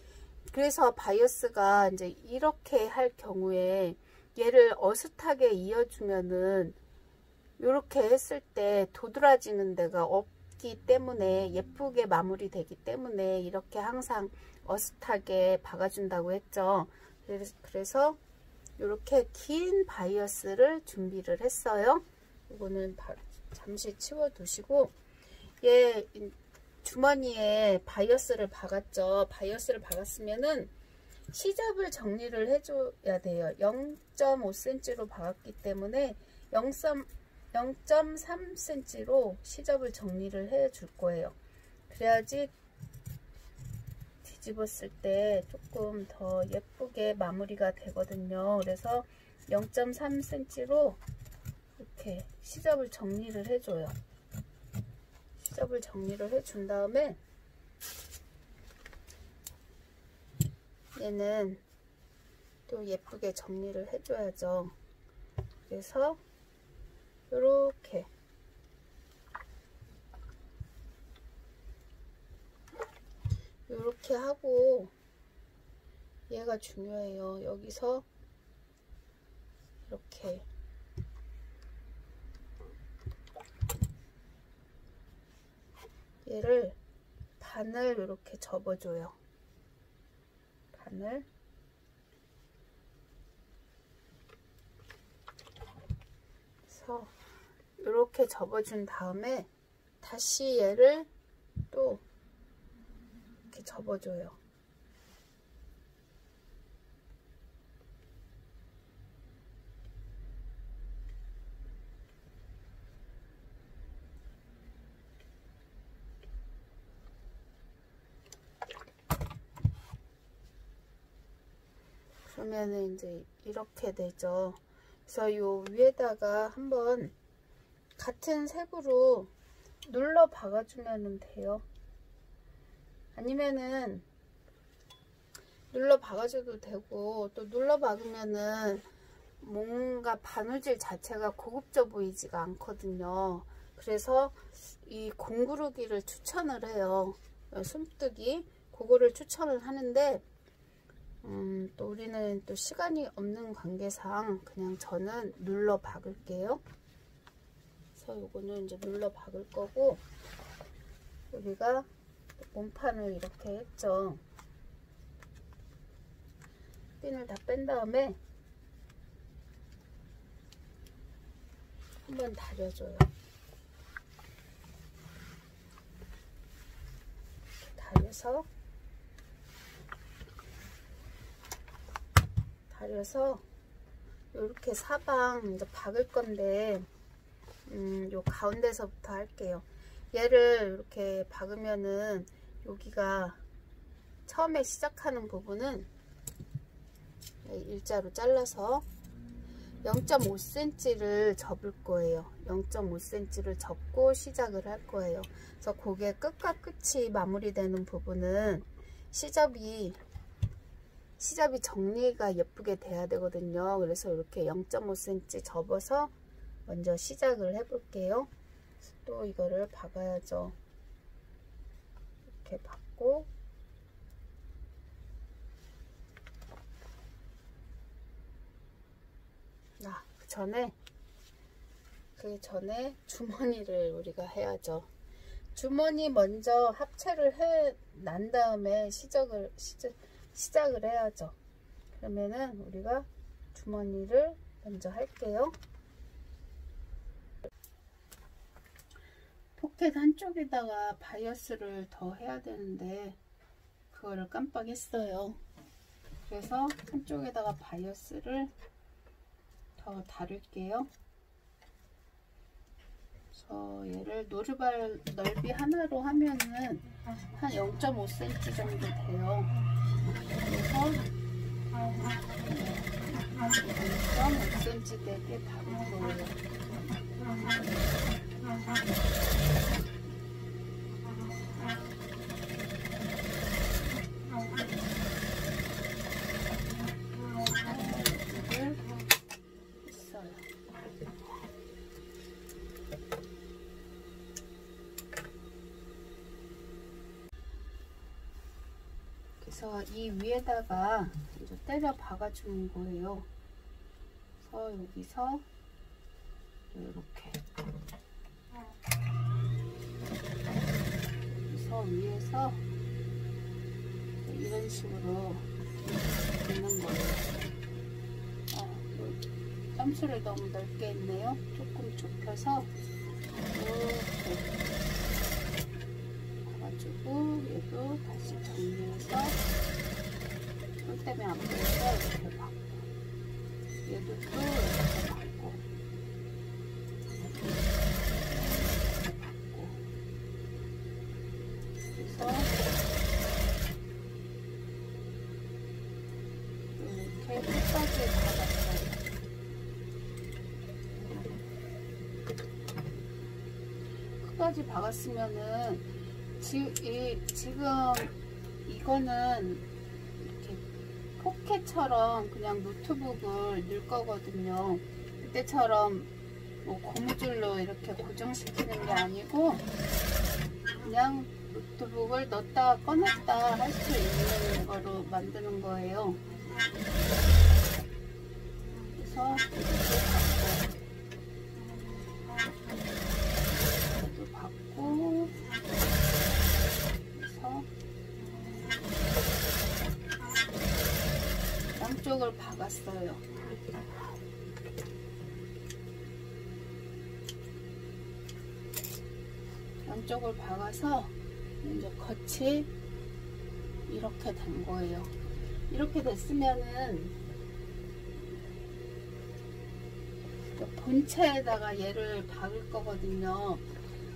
그래서 바이어스가 이제 이렇게 할 경우에 얘를 어슷하게 이어주면은 이렇게 했을 때 도드라지는 데가 없기 때문에, 예쁘게 마무리되기 때문에 이렇게 항상 어슷하게 박아준다고 했죠. 그래서 이렇게 긴 바이어스를 준비를 했어요. 이거는 잠시 치워 두시고, 얘 주머니에 바이어스를 박았죠. 바이어스를 박았으면은 시접을 정리를 해줘야 돼요. 0.5cm로 박았기 때문에 0.3cm로 시접을 정리를 해 줄 거예요. 그래야지 뒤집었을 때 조금 더 예쁘게 마무리가 되거든요. 그래서 0.3cm로 이렇게 시접을 정리를 해줘요. 시접을 정리를 해준 다음에 얘는 또 예쁘게 정리를 해줘야죠. 그래서 이렇게 하고, 얘가 중요해요. 여기서 이렇게 얘를 반을 이렇게 접어줘요. 반을. 그래서 이렇게 접어준 다음에 다시 얘를 또 이렇게 접어줘요. 그러면은 이제 이렇게 되죠. 그래서 요 위에다가 한번 같은 색으로 눌러 박아주면 돼요. 아니면은 눌러 박아줘도 되고, 또 눌러 박으면은 뭔가 바느질 자체가 고급져 보이지가 않거든요. 그래서 이 공구르기를 추천을 해요. 손뜨기 그거를 추천을 하는데, 또 우리는 또 시간이 없는 관계상 그냥 저는 눌러 박을게요. 그래서 요거는 이제 눌러 박을 거고, 우리가 몸판을 이렇게 했죠. 핀을 다 뺀 다음에 한번 다려줘요. 다려서 이렇게 사방 이제 박을 건데, 요 가운데서부터 할게요. 얘를 이렇게 박으면은 여기가 처음에 시작하는 부분은 일자로 잘라서 0.5cm를 접을 거예요. 0.5cm를 접고 시작을 할 거예요. 그래서 그게 끝과 끝이 마무리되는 부분은 시접이 정리가 예쁘게 돼야 되거든요. 그래서 이렇게 0.5cm 접어서 먼저 시작을 해 볼게요. 또 이거를 박아야죠. 이렇게 박고, 그 전에 주머니를 우리가 해야죠. 주머니 먼저 합체를 해 난 다음에 시작을 해야죠. 그러면은 우리가 주머니를 먼저 할게요. 포켓 한쪽에다가 바이어스를 더 해야 되는데 그거를 깜빡했어요. 그래서 한쪽에다가 바이어스를 더 다룰게요. 그래서 얘를 노루발 넓이 하나로 하면은 한 0.5cm 정도 돼요. 그래서 0.5cm 되게 다룰 거예요. 그래서 이 위에다가 이제 때려 박아주는 거예요. 그래서 여기서 이렇게, 여기서 위에서 이런 식으로 있는 거예요. 땀수를 너무 넓게 했네요. 조금 좁혀서 이렇게 가지고 얘도 다시 정리해서 손 때문에 안 보여서 이렇게 박고, 얘도 또 이렇게 박고, 그래서 이렇게 끝까지 박았어요. 끝까지 박았으면은 지금 이거는 이렇게 포켓처럼 그냥 노트북을 넣을 거거든요. 그때처럼 뭐 고무줄로 이렇게 고정시키는 게 아니고 그냥 노트북을 넣었다 꺼냈다 할 수 있는 거로 만드는 거예요. 그래서 이것도 받고 그래서 양쪽을 박았어요. 양쪽을 박아서 이제 겉이 이렇게 된 거예요. 이렇게 됐으면은 본체에다가 얘를 박을 거거든요.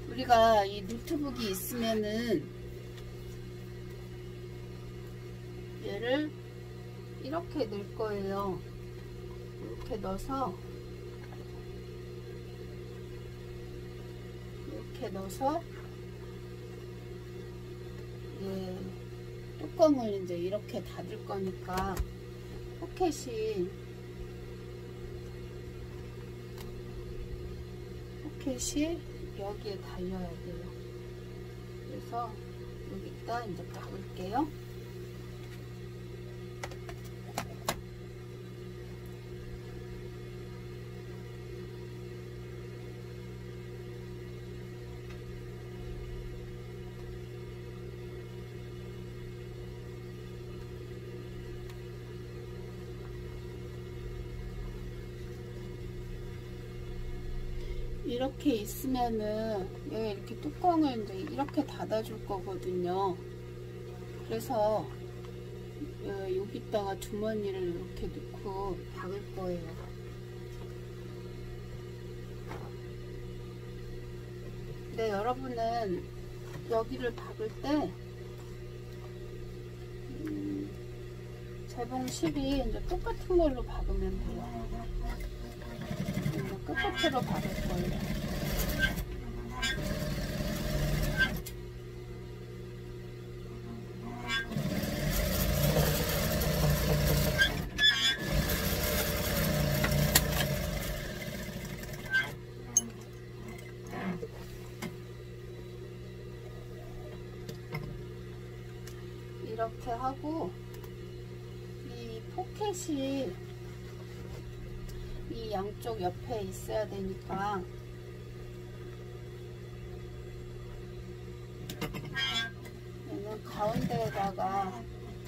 우리가 이 노트북이 있으면은 얘를 이렇게 넣을 거예요. 이렇게 넣어서 뚜껑을 이제 이렇게 닫을 거니까 포켓이 여기에 달려야 돼요. 그래서 여기다 이제 박을게요. 이렇게 있으면은 여기 이렇게 뚜껑을 이제 이렇게 닫아줄 거거든요. 그래서 여기다가 주머니를 이렇게 넣고 박을 거예요. 근데 여러분은 여기를 박을 때 재봉 실이 이제 똑같은 걸로 박으면 돼요. 끝으로 박을 거예요. 이렇게 하고 이 포켓이 이 양쪽 옆에 있어야 되니까 얘는 가운데에다가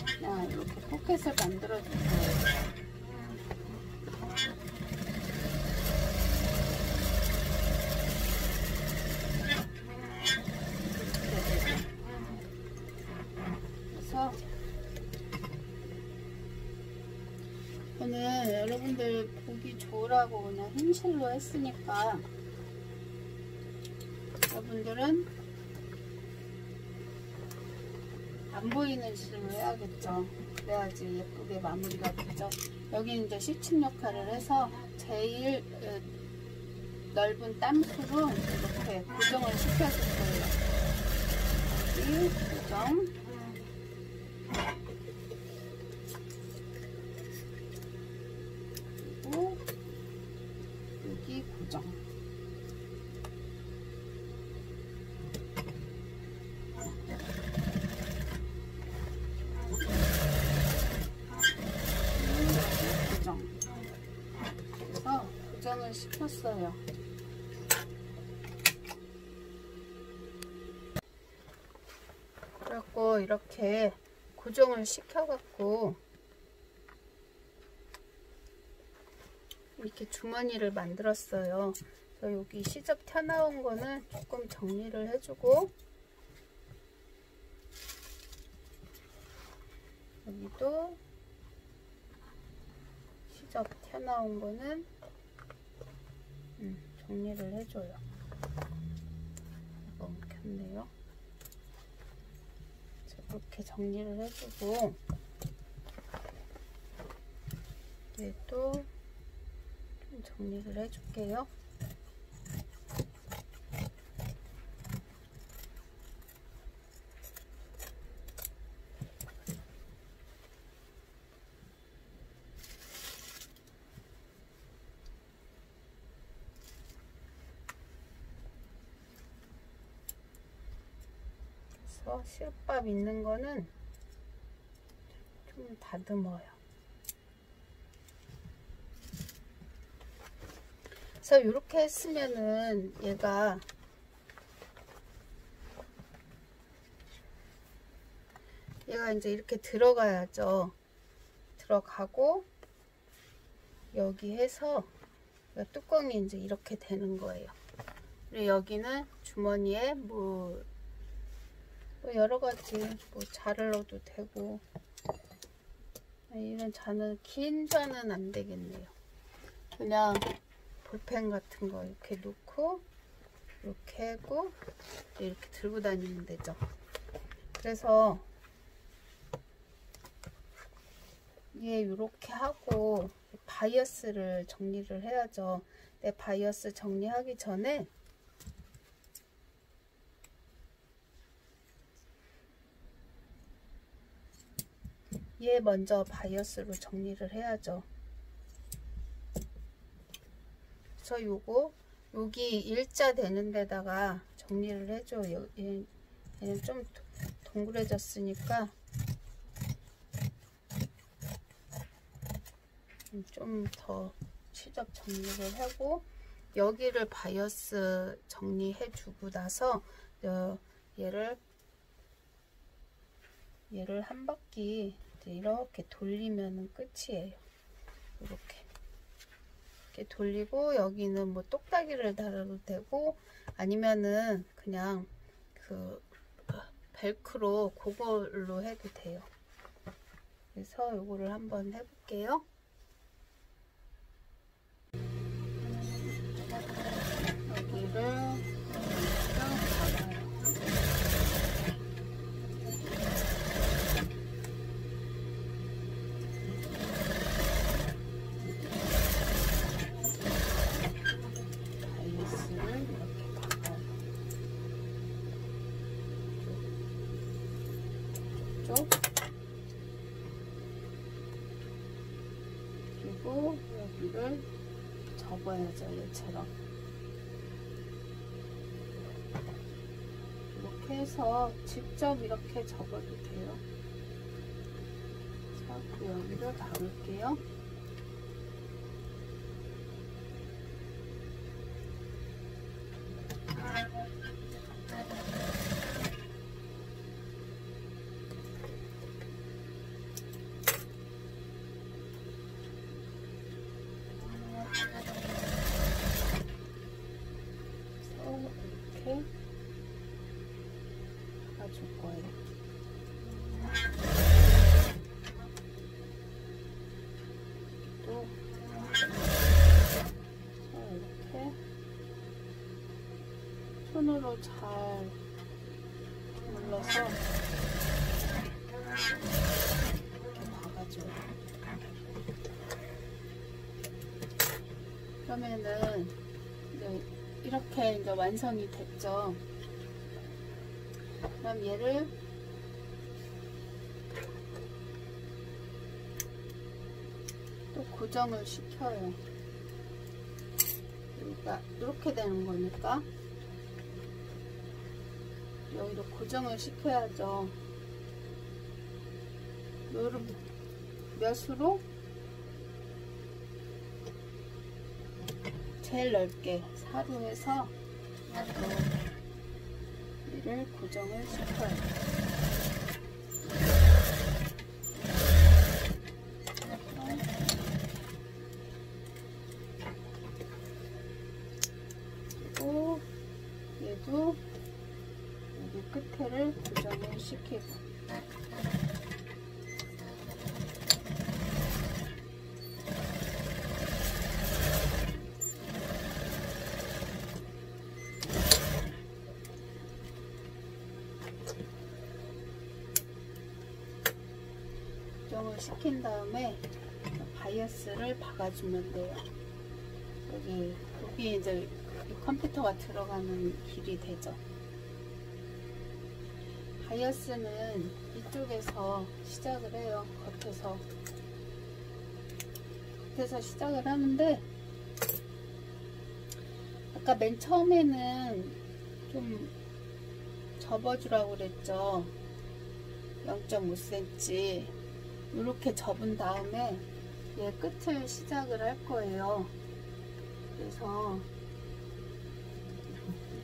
그냥 이렇게 포켓을 만들어 줄 거예요. 그래서 저는 여러분들 보기 좋으라고 그냥 흰 실로 했으니까 여러분들은 안 보이는 실로 해야겠죠. 그래야지 예쁘게 마무리가 되죠. 여기 이제 시침 역할을 해서 제일 넓은 땀수로 이렇게 고정을 시켜줄 거예요. 여기 고정. 여기 고정. 고정. 그래서 고정을 시켰어요. 그래갖고 이렇게 고정을 시켜갖고 이렇게 주머니를 만들었어요. 그래서 여기 시접 튀어나온 거는 조금 정리를 해주고, 여기도 시접 튀어나온 거는 정리를 해줘요. 너무 켰네요. 이렇게 정리를 해주고, 얘도 좀 정리를 해줄게요. 그래서 시럽밥 있는 거는 좀 다듬어요. 그래서 이렇게 했으면은 얘가 이제 이렇게 들어가야죠. 들어가고 여기 해서 뚜껑이 이제 이렇게 되는 거예요. 그리고 여기는 주머니에 뭐 여러 가지 뭐 잔을 넣어도 되고, 이런 잔은 긴 잔은 안 되겠네요. 그냥 볼펜 같은 거 이렇게 놓고 이렇게 하고 이렇게 들고 다니면 되죠. 그래서 얘 이렇게 하고 바이어스를 정리를 해야죠. 내 바이어스 정리하기 전에 얘 먼저 바이어스로 정리를 해야죠. 그래서 요거 여기 일자 되는 데다가 정리를 해줘. 얘는 좀 동그래졌으니까 좀 더 시접 정리를 하고, 여기를 바이어스 정리해 주고 나서 얘를 한 바퀴 이렇게 돌리면 끝이에요. 이렇게 돌리고, 여기는 뭐 똑딱이를 달아도 되고 아니면은 그냥 그 벨크로 그걸로 해도 돼요. 그래서 요거를 한번 해볼게요. 여기를 그리고 여기를 접어야죠. 얘처럼 이렇게 해서 직접 이렇게 접어도 돼요. 자, 여기를 박을게요. 이렇게 박아줄 거예요. 또 이렇게 손으로 잘 눌러서 이렇게 박아줘요. 그러면은 이렇게 이제 완성이 됐죠. 그럼 얘를 또 고정을 시켜요. 그러니까 이렇게 되는 거니까 여기로 고정을 시켜야죠. 몇으로 제일 넓게 4로 해서 얘를 고정을 시켜요. 그리고 얘도 여기 끝에를 고정을 시키고, 고정을 시킨 다음에 바이어스를 박아주면 돼요. 여기 이제 컴퓨터가 들어가는 길이 되죠. 바이어스는 이쪽에서 시작을 해요. 겉에서 시작을 하는데, 아까 맨 처음에는 좀 접어주라고 그랬죠. 0.5cm 이렇게 접은 다음에 얘 끝을 시작을 할 거예요. 그래서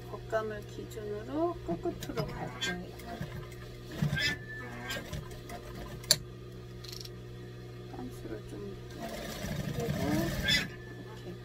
겉감을 기준으로 끝으로 갈 거예요. 깜수를 좀 빼고 이렇게.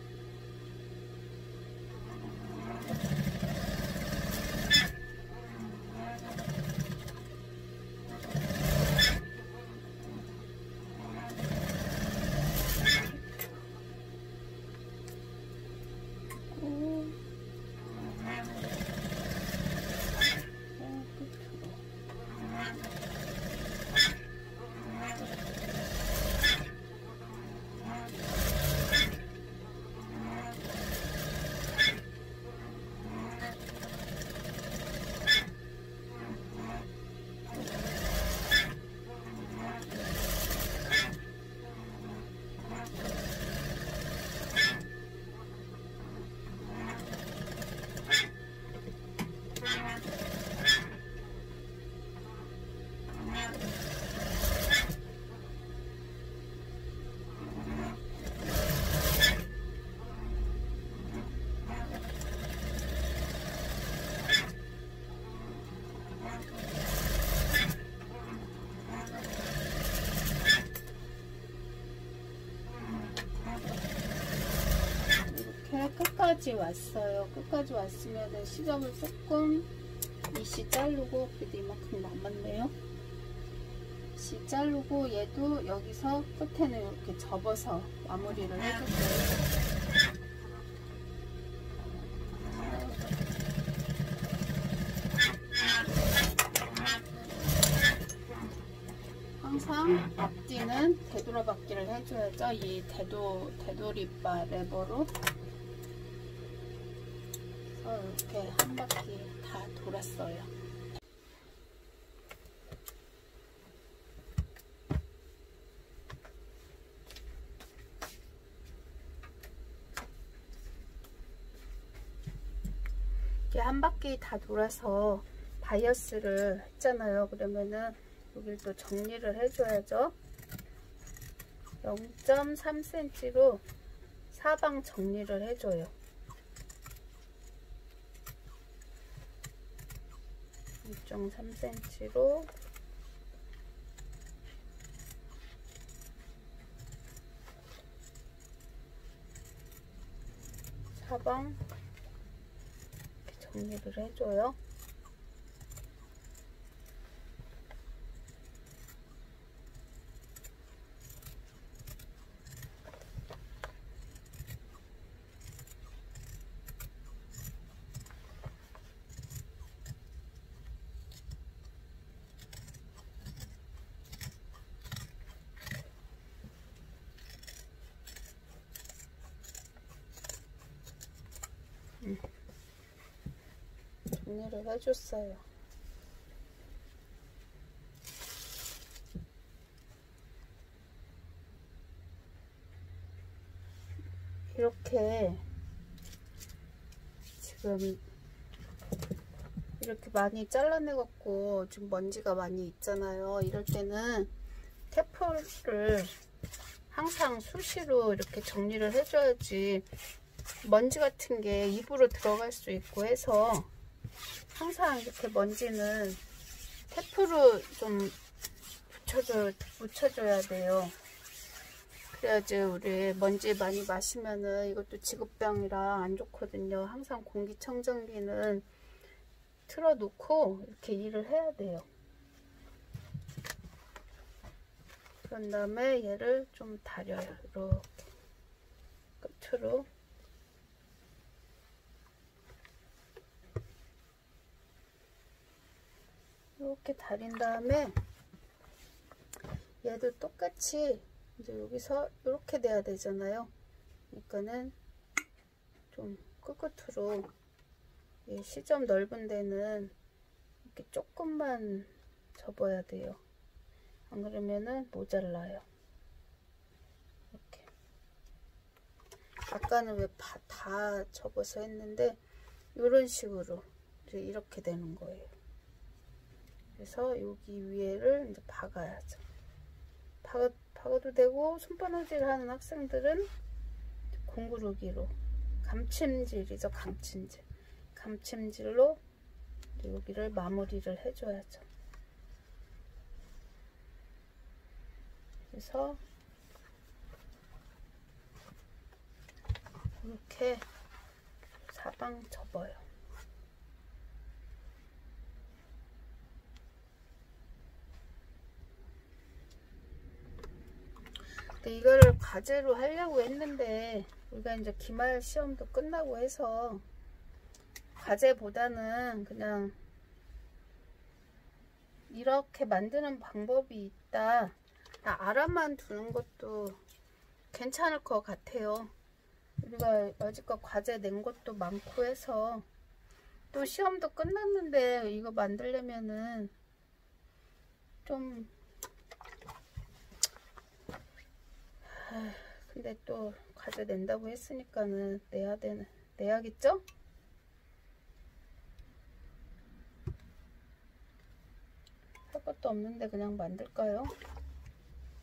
끝까지 왔어요. 끝까지 왔으면 시접을 조금 이씨 자르고, 그래도 이만큼 남았네요. 이씨 자르고 얘도 여기서 끝에는 이렇게 접어서 마무리를 해줄게요. 항상 앞뒤는 되돌아받기를 해줘야죠. 이 되돌이바 레버로 이렇게 한 바퀴 다 돌았어요. 이렇게 한 바퀴 다 돌아서 바이어스를 했잖아요. 그러면은 여기를 또 정리를 해줘야죠. 0.3cm로 사방 정리를 해줘요. 0.3cm로 사방 이렇게 정리를 해줘요. 정리를 해줬어요. 이렇게 지금 이렇게 많이 잘라내 갖고 지금 먼지가 많이 있잖아요. 이럴 때는 테프를 항상 수시로 이렇게 정리를 해줘야지 먼지 같은 게 입으로 들어갈 수 있고 해서 항상 이렇게 먼지는 테프로 좀 묻혀줘야 돼요. 그래야지 우리 먼지 많이 마시면은 이것도 직업병이라 안 좋거든요. 항상 공기청정기는 틀어놓고 이렇게 일을 해야 돼요. 그런 다음에 얘를 좀 다려요. 이렇게 끝으로. 이렇게 다린 다음에 얘도 똑같이 이제 여기서 이렇게 돼야 되잖아요. 그러니까는 좀 끝끝으로 이 시접 넓은 데는 이렇게 조금만 접어야 돼요. 안 그러면은 모자라요. 이렇게. 아까는 왜 다 접어서 했는데 이런 식으로 이제 이렇게 되는 거예요. 그래서 여기 위에를 이제 박아야죠. 박아도 되고, 손바느질 하는 학생들은 공구르기로, 감침질이죠. 감침질로 여기를 마무리를 해줘야죠. 그래서 이렇게 사방 접어요. 근데 이거를 과제로 하려고 했는데 우리가 이제 기말 시험도 끝나고 해서 과제보다는 그냥 이렇게 만드는 방법이 있다, 알아만 두는 것도 괜찮을 것 같아요. 우리가 여지껏 과제 낸 것도 많고 해서, 또 시험도 끝났는데 이거 만들려면은 좀 근데 또 과제 낸다고 했으니까는 내야겠죠? 할 것도 없는데 그냥 만들까요?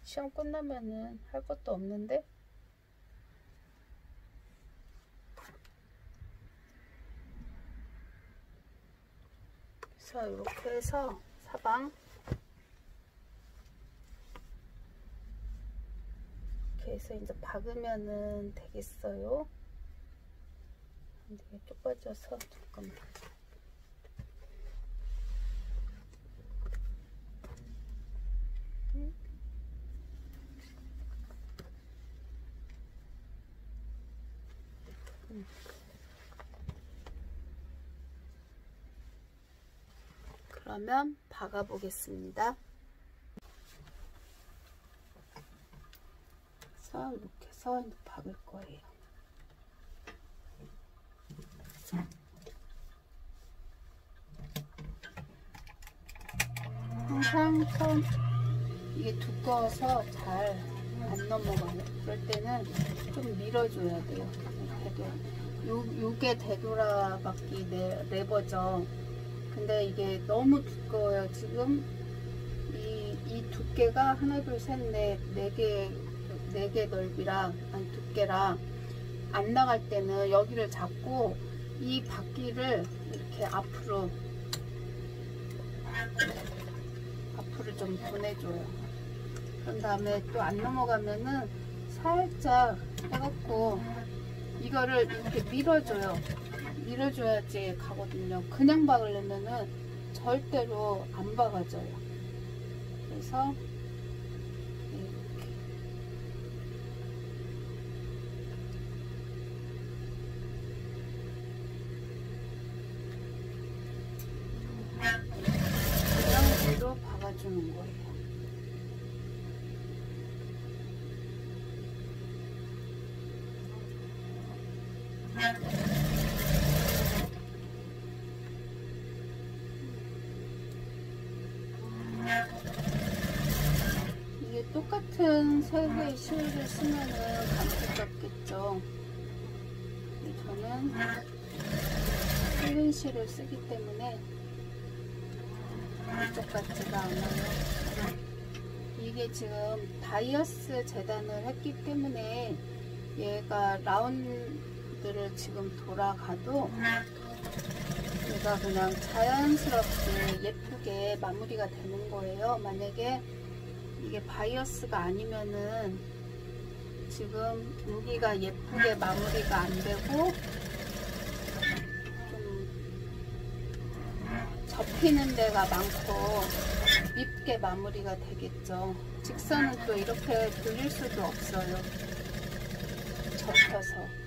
시험 끝나면은 할 것도 없는데. 그래서 이렇게 해서 사방 이렇게 해서 이제 박으면은 되겠어요. 근데 이게 좁아져서 잠깐만. 그러면 박아 보겠습니다. 그래서 이렇게 해서 박을 거예요. 항상 손 이게 두꺼워서 잘 안 넘어가요. 그럴 때는 좀 밀어줘야 돼요. 요게 되돌아박기 레버죠. 근데 이게 너무 두꺼워요. 지금 이 두께가 하나 둘 셋 넷 네 개 넓이랑, 아니 두께랑 안 나갈 때는 여기를 잡고 이 바퀴를 이렇게 앞으로 좀 보내줘요. 그런 다음에 또 안 넘어가면은 살짝 해갖고 이거를 이렇게 밀어줘야지 가거든요. 그냥 박으려면은 절대로 안 박아져요. 그래서 이렇게 그냥 박아주는 거예요. 이게 똑같은 세 개의 실을 쓰면은 감기 잡겠죠. 저는 sil은 실을 쓰기 때문에 똑같지가 않아요. 이게 지금 다이어스 재단을 했기 때문에 얘가 라운드를 지금 돌아가도 얘가 그냥 자연스럽게 예쁘게 마무리가 되는 거예요. 만약에 이게 바이어스가 아니면은 지금 여기가 예쁘게 마무리가 안 되고 좀 접히는 데가 많고 밉게 마무리가 되겠죠. 직선은 또 이렇게 돌릴 수도 없어요. 접혀서.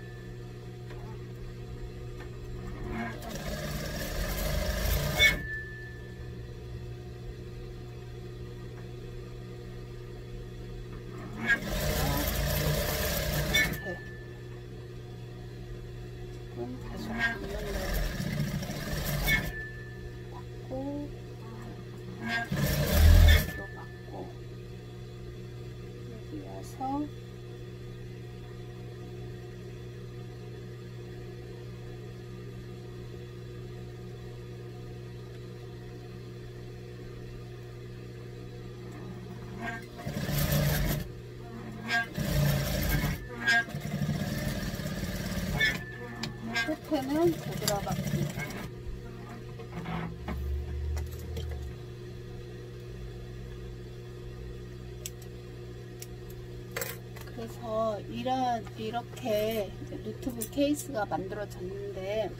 끝에는 제브라 바퀴. 그래서 이렇게 노트북 케이스가 만들어졌는데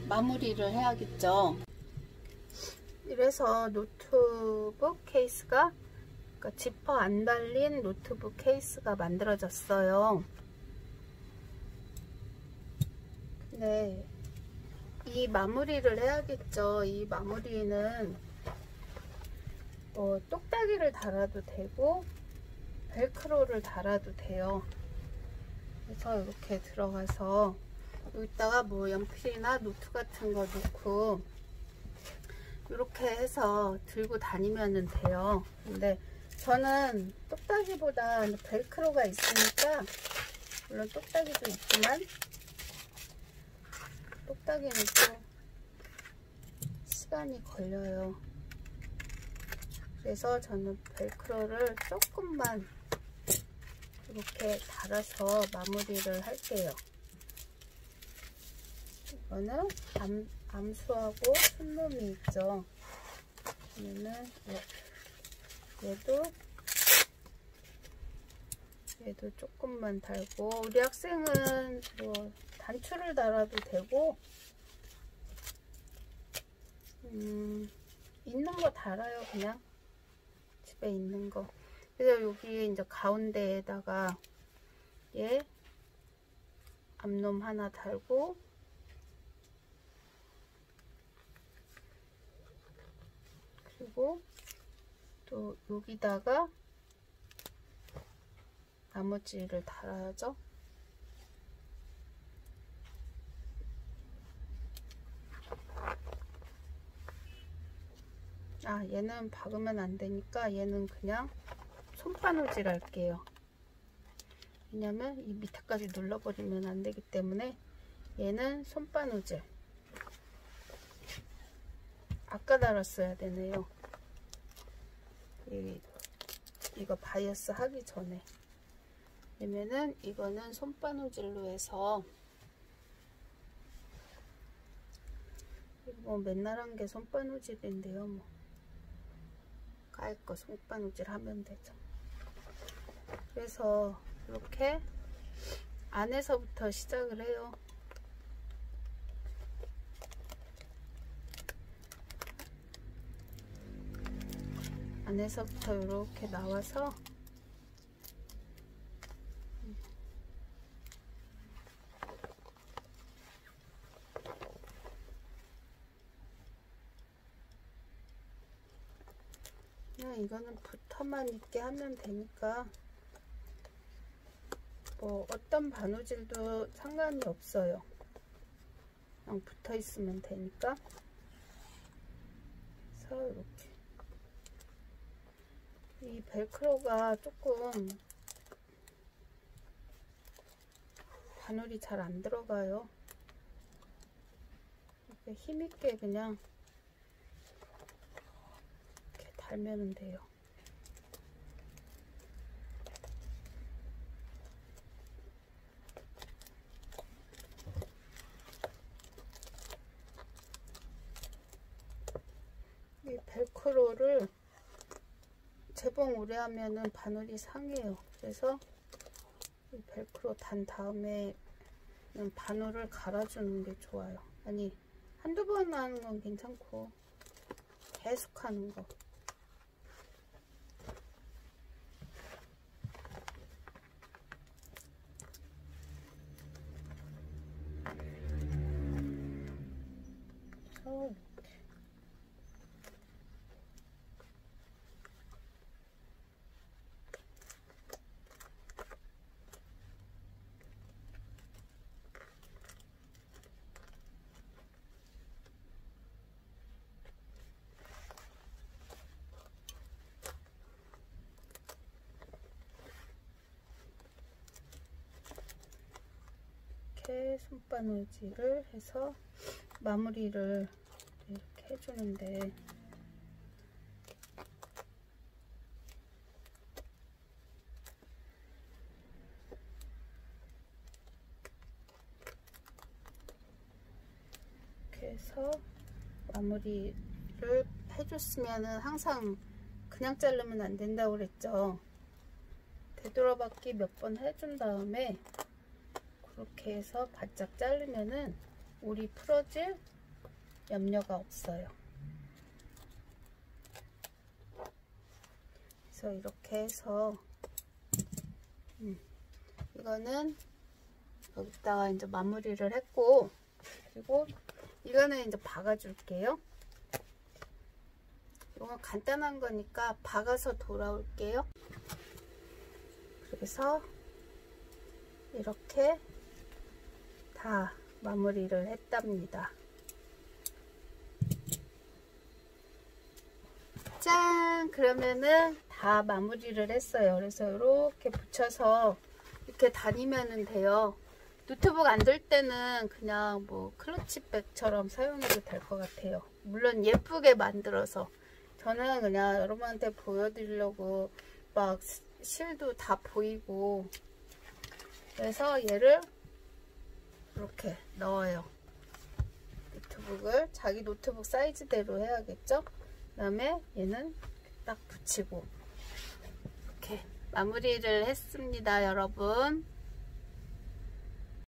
마무리를 해야겠죠. 이래서 노트북 케이스가, 그러니까 지퍼 안 달린 노트북 케이스가 만들어졌어요. 네, 이 마무리를 해야겠죠. 이 마무리는 똑딱이를 달아도 되고 벨크로를 달아도 돼요. 그래서 이렇게 들어가서 여기다가 뭐 연필이나 노트 같은 거 놓고 이렇게 해서 들고 다니면 돼요. 근데 저는 똑딱이보다 벨크로가 있으니까, 물론 똑딱이도 있지만 똑딱이는 또 시간이 걸려요. 그래서 저는 벨크로를 조금만 이렇게 달아서 마무리를 할게요. 이거는 암수하고 순놈이 있죠. 얘는 얘도 조금만 달고, 우리 학생은 뭐 단추를 달아도 되고 있는 거 달아요. 그냥 집에 있는 거. 그래서 여기 이제 가운데에다가 얘 앞놈 하나 달고, 그리고 또 여기다가 나머지를 달아야죠. 얘는 박으면 안 되니까 얘는 그냥 손바느질 할게요. 왜냐면 이 밑에까지 눌러버리면 안 되기 때문에 얘는 손바느질. 아까 달았어야 되네요. 이거 바이어스 하기 전에. 왜냐면은 이거는 손바느질로 해서, 뭐 맨날 한 게 손바느질인데요. 뭐 깔 거 손바느질 하면 되죠. 그래서 이렇게 안에서부터 시작을 해요. 안에서부터 이렇게 나와서 그냥 이거는 붙어만 있게 하면 되니까 뭐 어떤 바느질도 상관이 없어요. 그냥 붙어 있으면 되니까. 그래서 이렇게 이 벨크로가 조금 바늘이 잘 안 들어가요. 이렇게 힘있게 그냥 이렇게 달면 돼요. 이 벨크로를 재봉 오래 하면은 바늘이 상해요. 그래서 이 벨크로 단 다음에 바늘을 갈아주는 게 좋아요. 아니, 한두 번 하는 건 괜찮고 계속 하는 거. 이렇게 손바느질을 해서 마무리를 이렇게 해주는데, 해서 마무리를 해줬으면은 항상 그냥 자르면 안 된다고 그랬죠. 되돌아받기 몇 번 해준 다음에 그렇게 해서 바짝 자르면은 올이 풀어질 염려가 없어요. 그래서 이렇게 해서 이거는 여기다가 이제 마무리를 했고, 그리고 이거는 이제 박아 줄게요. 이건 간단한 거니까 박아서 돌아올게요. 그래서 이렇게 다 마무리를 했답니다. 짠! 그러면은 다 마무리를 했어요. 그래서 이렇게 붙여서 이렇게 다니면 돼요. 노트북 안 들 때는 그냥 뭐 클러치백처럼 사용해도 될 것 같아요. 물론 예쁘게 만들어서. 저는 그냥 여러분한테 보여드리려고 막 실도 다 보이고, 그래서 얘를 이렇게 넣어요. 노트북을 자기 노트북 사이즈대로 해야겠죠? 그 다음에 얘는 딱 붙이고 이렇게 마무리를 했습니다, 여러분.